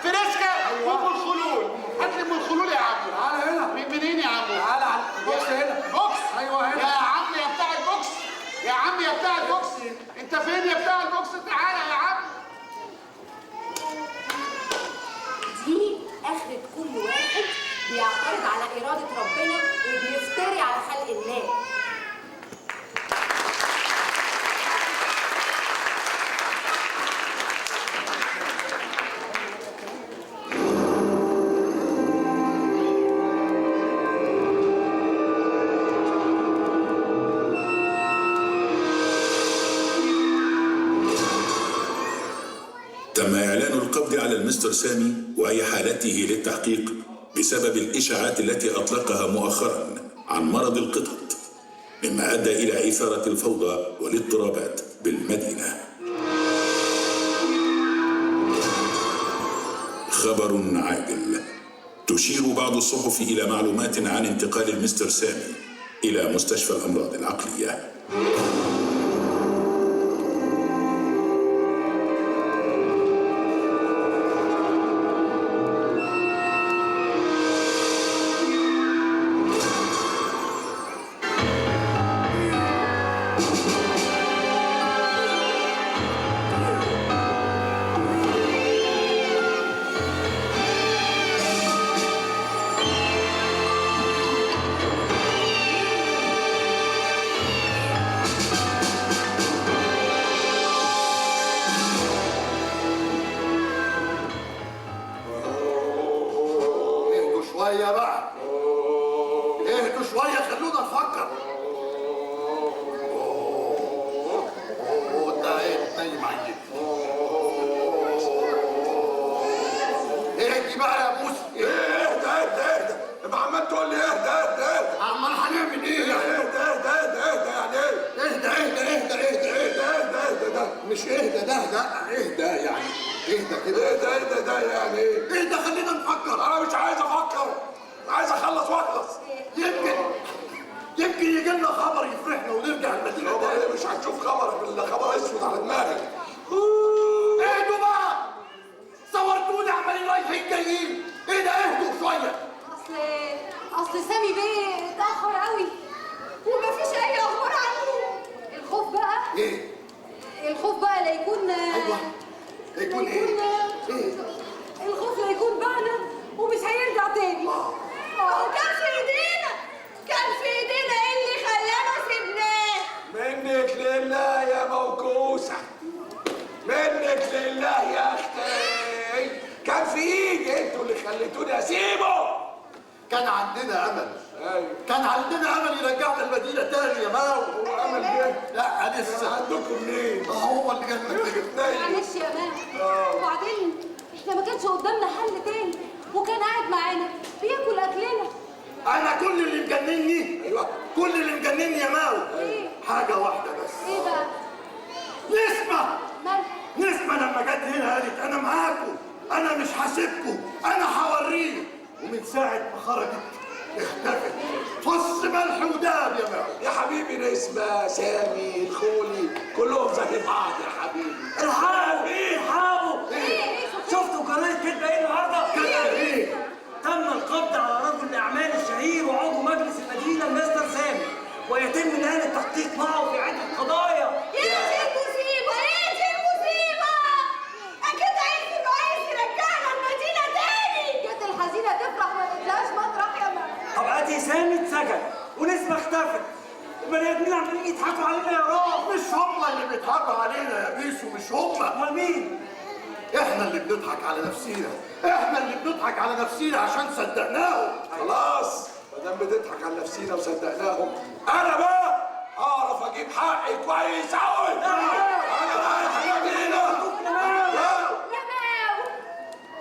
فريسكا. أيوة. وام الخلول. هات لي ام الخلول يا عمو. تعالى هنا. منين يا عمو؟ تعالى على البوكس هنا. بوكس. ايوه هنا. يا عم يا بتاع البوكس. يا عم يا بتاع البوكس. انت فين يا بتاع البوكس؟ تعالى يا عم. دي اخرة كل واحد بيعترض على إرادة ربنا وبيفتري على خلق الله. تم إعلان القبض على المستر سامي وهي حالته للتحقيق بسبب الإشاعات التي أطلقها مؤخرا عن مرض القطط، مما أدى إلى إثارة الفوضى والاضطرابات بالمدينة. خبر عاجل. تشير بعض الصحف إلى معلومات عن انتقال المستر سامي إلى مستشفى الأمراض العقلية. شوية بقى. اهدوا شوية خلونا نفكر. ده ايه نايم عيد. اهدي بقى يا موسى. اهدى ابقى عمال تقول لي اهدى. عمال هنعمل ايه يعني؟ اهدى يعني ايه؟ اهدى ده مش اهدى ده اهدى يعني اهدى كده. اهدى ده يعني ايه؟ اهدى خلينا نفكر. انا مش عايز افكر، عايز اخلص واخلص. يمكن يجي لنا خبر يفرحنا ونرجع المدينه. خبر ايه؟ مش هتشوف خبرك الا خبر اسود على دماغك. اهدوا بقى. صورتوني عمالين رايحين جايين. ايه ده؟ اهدوا شويه. اصل سامي بيه اتاخر قوي ومفيش اي اخبار عنه. الخوف بقى ايه؟ الخوف بقى لا يكون ايوه لا يكون ايه؟ الخوف لا يكون بعنا ومش هيرجع تاني. هو كان في ايدينا ايه اللي خلانا سيبناه؟ منك لله يا موكوسه، منك لله يا اختي. كان عندنا امل. كان عندنا امل يرجعنا المدينه تاني يا ماو. هو امل جه؟ لا لسه. عندكم منين؟ هو اللي جاب لك. معلش يا ماو. وبعدين احنا ما كانش قدامنا حل تاني، وكان قاعد معانا بياكل اكلنا. انا كل اللي مجنني، ايوه كل اللي مجنني يا ماو حاجه واحده بس. ايه بقى؟ نسمه. مالها؟ نسمه لما جت هنا قالت انا معاكم، انا مش هسيبكم، انا هوريه. ومن ساعه ما خرجت اختفت فص ملح وداب يا ماو. يا حبيبي نسمة، سامي، الخولي، كلهم زي بعض يا حبيبي. الحقوا الحقوا. شفتوا قناه كدبه ايه النهارده؟ كدبه ايه؟ تم القبض على رجل الاعمال الشهير وعضو مجلس المدينه المستر سامي، ويتم الان التحقيق معه في عده قضايا. ايه دي المصيبه؟ ايه دي المصيبه؟ اكيد عايز انه عايز يرجعنا المدينه تاني. جت الحزينه تفرح ما تلاقيش مطرح يا ماما. طب ادي سامي اتسجن ونسمه اختفت، البني ادمين عمالين يضحكوا علينا يا رب. مش هم اللي بيضحكوا علينا يا بيسو، مش هم. امال مين؟ احنا اللي بنضحك على نفسينا، احنا اللي بنضحك على نفسينا عشان صدقناهم. خلاص ما دام بنضحك على نفسينا وصدقناهم، انا بقى اعرف اجيب حقي كويس قوي. انا رايح المدينه. يا ماو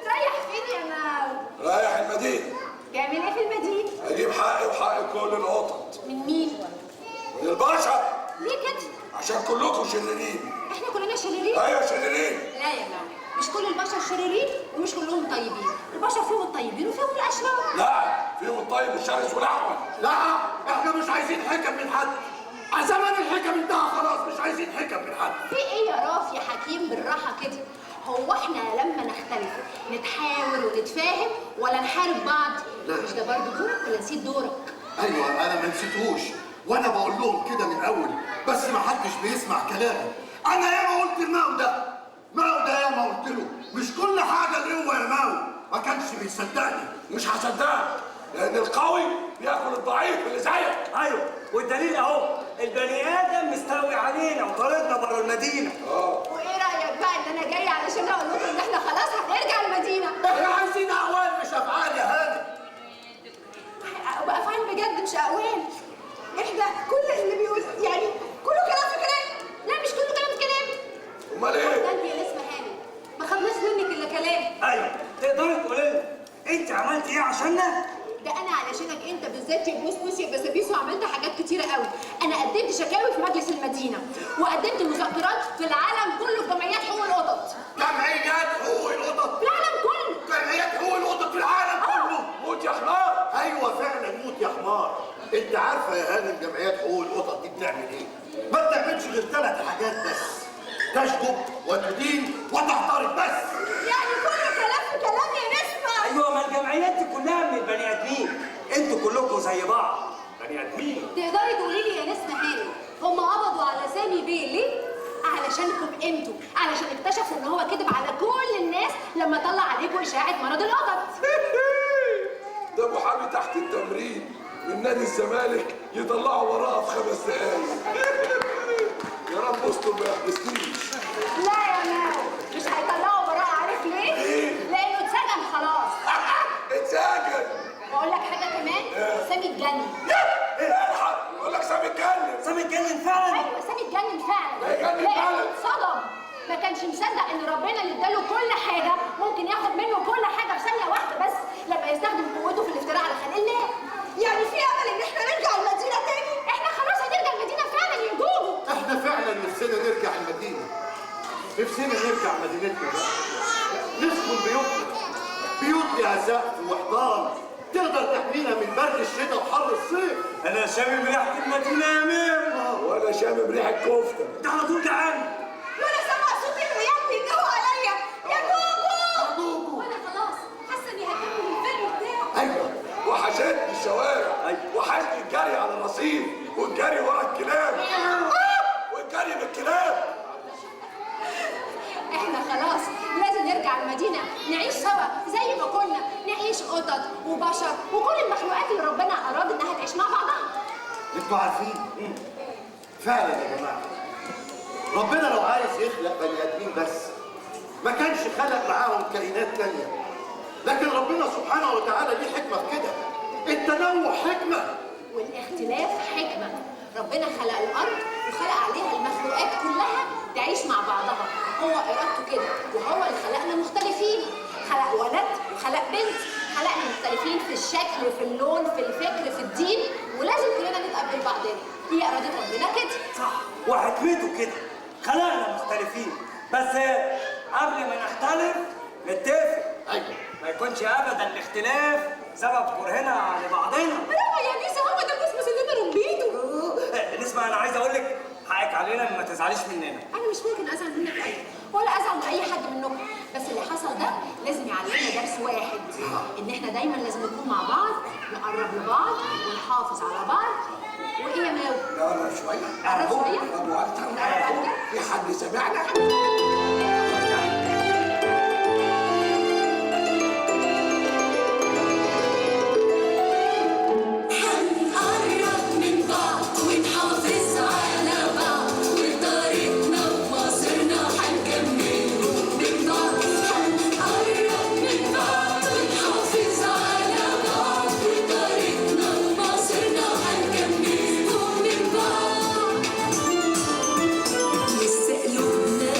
رايح فين يا ماو؟ رايح المدينه. تعمل ايه في المدينه؟ اجيب حقي وحق كل القطط. من مين؟ من البشر. ليه كده؟ عشان كلكم شريرين. احنا كلنا شريرين؟ ايوه شريرين. لا يا ماما، مش كل البشر شريرين ومش كلهم طيبين، البشر فيهم الطيبين وفيهم الاشرار. لا فيهم الطيب والشرس والاحول. لا احنا مش عايزين حكم من حد، زمان الحكم انتهى خلاص، مش عايزين حكم من حد. في ايه يا راف يا حكيم بالراحه كده؟ هو احنا لما نختلف نتحاور ونتفاهم ولا نحارب بعض؟ لا. مش ده برضه دورك ولا نسيت دورك؟ ايوه انا ما نسيتهوش، وانا بقول لهم كده من الاول، بس ما حدش بيسمع كلامي. انا ياما قلت الماو ده ياما قلت له مش كل حاجه اللي هو يا ماو، ما كانش بيصدقني. مش هصدقك لان القوي بياكل الضعيف اللي زيك. ايوه والدليل اهو، البني ادم مستولي علينا وطاردنا بره المدينه. وايه رايك بقى ان انا جايه علشان اقول لكم ان احنا خلاص هنرجع المدينه؟ احنا عايزين اقوال مش افعال يا هاني. وافعال بجد مش اقوال. احنا كل اللي بيقول يعني كله كلام في كلام. لا مش كله كلام في كلام. امال ايه؟ ده انت يا نسمه هاني ما خدناش منك الا كلام. ايوه تقدري تقولي لنا انت عملت ايه عشاننا؟ ده انا علشانك انت بالذات يا بوس يا بسابيس وعملت حاجات كتيره قوي. انا قدمت شكاوي في مجلس المدينه وقدمت مذكرات في العالم كله في جمعيات حقوق القطط. جمعيات حقوق القطط في العالم كله. جمعيات حقوق القطط في العالم كله. موت يا حمار. ايوه فعلا موت يا حمار. انت عارفه يا هانم جمعيات حقوق القطط دي بتعمل ايه؟ ما بتعملش غير 3 حاجات بس: تشجب وتدين وتعترض بس. يعني كله كلام في كلام يا نسمه. ايوه ما الجمعيات دي كلها من البني ادمين، انتوا كلكم زي بعض بني ادمين. تقدري تقولي لي يا نسمه هاني هم قبضوا على سامي بيه ليه؟ علشانكم انتوا، علشان اكتشفوا ان هو كذب على كل الناس لما طلع عليكم اشاعه مرض القطط. ده محامي تحت التمرين من نادي الزمالك يطلعوا وراها في 5 دقايق. يا رب استر ما يحبسنيش. لا يا ماو مش هيطلعوا براءه. عارف ليه؟ لانه اتسجن خلاص. اتسجن. واقول لك حاجه كمان، سامي اتجنن. الحق يقول لك سامي اتجنن. سامي اتجنن فعلا؟ ايوه سامي اتجنن فعلا. اتجنن لانه فعلا. اتصدم، ما كانش مصدق ان ربنا اللي اداله كل حاجه ممكن ياخد منه كل حاجه في ثانيه واحده بس لما يستخدم قوته في الافتراء على خلق الله. يعني في امل ان احنا نرجع المدينه تاني؟ احنا خلاص هنرجع المدينه فعلا يا جوجو. احنا فعلا نفسنا نرجع المدينه، نفسنا نرجع مدينتنا بقى، نسكن بيوت لها سقف وحيطان تقدر تحمينا من برد الشتاء وحر الصيف. انا شامم ريحه المدينه يا امير. وانا شامم ريحه كفته. ده على طول جعان. وانا سامع صوت العيال بيندهوا عليا يا جوجو. وانا خلاص حاسه اني هكمل الفيلم بتاعه. ايوه وحشتني الشوارع، وحشتني الجري على الرصيف والجري ورا الكلاب والجري بالكلاب. احنا خلاص لازم نرجع المدينه نعيش سوا زي ما كنا، نعيش قطط وبشر وكل المخلوقات اللي ربنا اراد انها تعيش مع بعضها. انتوا عارفين فعلا يا جماعه ربنا لو عايز يخلق بني ادمين بس ما كانش خلق معاهم كائنات تانيه، لكن ربنا سبحانه وتعالى ليه حكمه في كده. التنوع حكمة. والاختلاف حكمة. ربنا خلق الأرض وخلق عليها المخلوقات كلها تعيش مع بعضها، هو إرادته كده، وهو اللي خلقنا مختلفين. خلق ولد وخلق بنت، خلقنا مختلفين في الشكل، في اللون، في الفكر، في الدين، ولازم كلنا نتقبل بعضنا. هي إرادة ربنا كده. صح، وحكمته كده، خلقنا مختلفين، بس قبل ما نختلف نتفق. ايوه، ما يكونش ابدا الاختلاف سبب كرهنا لبعضنا. برافو يا نيسا، هو ده الكسمس اللي انا ربيته. نسمع، انا عايز اقول لك حقك علينا ما تزعليش مننا. انا مش ممكن ازعل منك ابدا، ولا ازعل من اي حد منكم، بس اللي حصل ده لازم يعلمنا درس واحد، ان احنا دايما لازم نكون مع بعض، نقرب لبعض ونحافظ على بعض. وايه يا ماوي؟ قرب شوية. قرب شوية؟ قرب أكتر. في حد سمعنا؟ هنقرب من بعض ونحافظ على بعض، وطريقنا ومصيرنا هنكمله من بعض. هنقرب من بعض ونحافظ على بعض، وطريقنا ومصيرنا هنكمله من بعض. لسه قلوبنا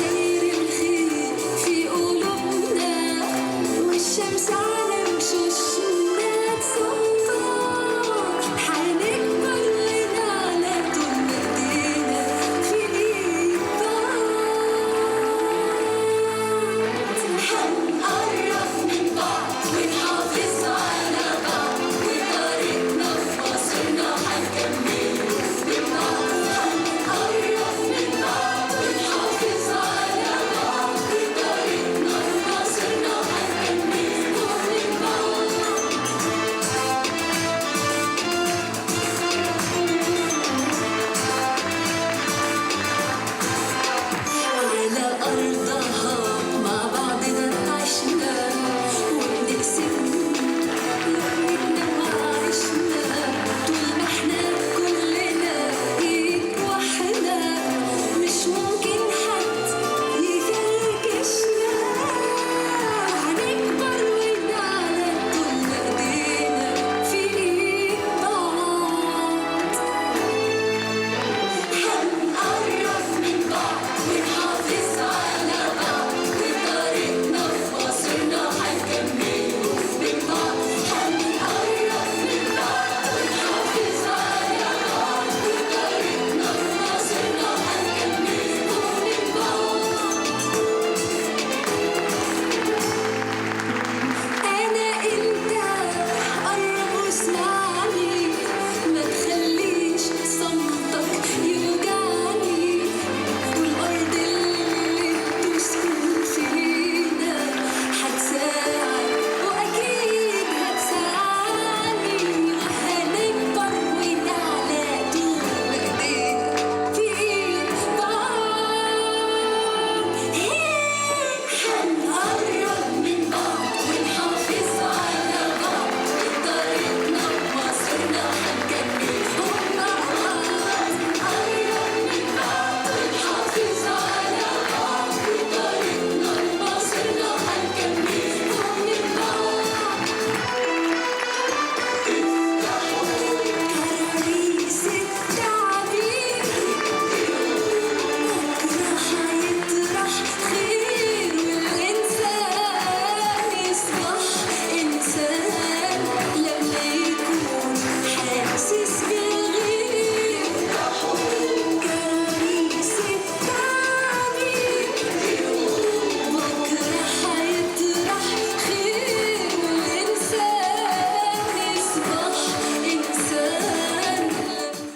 عشان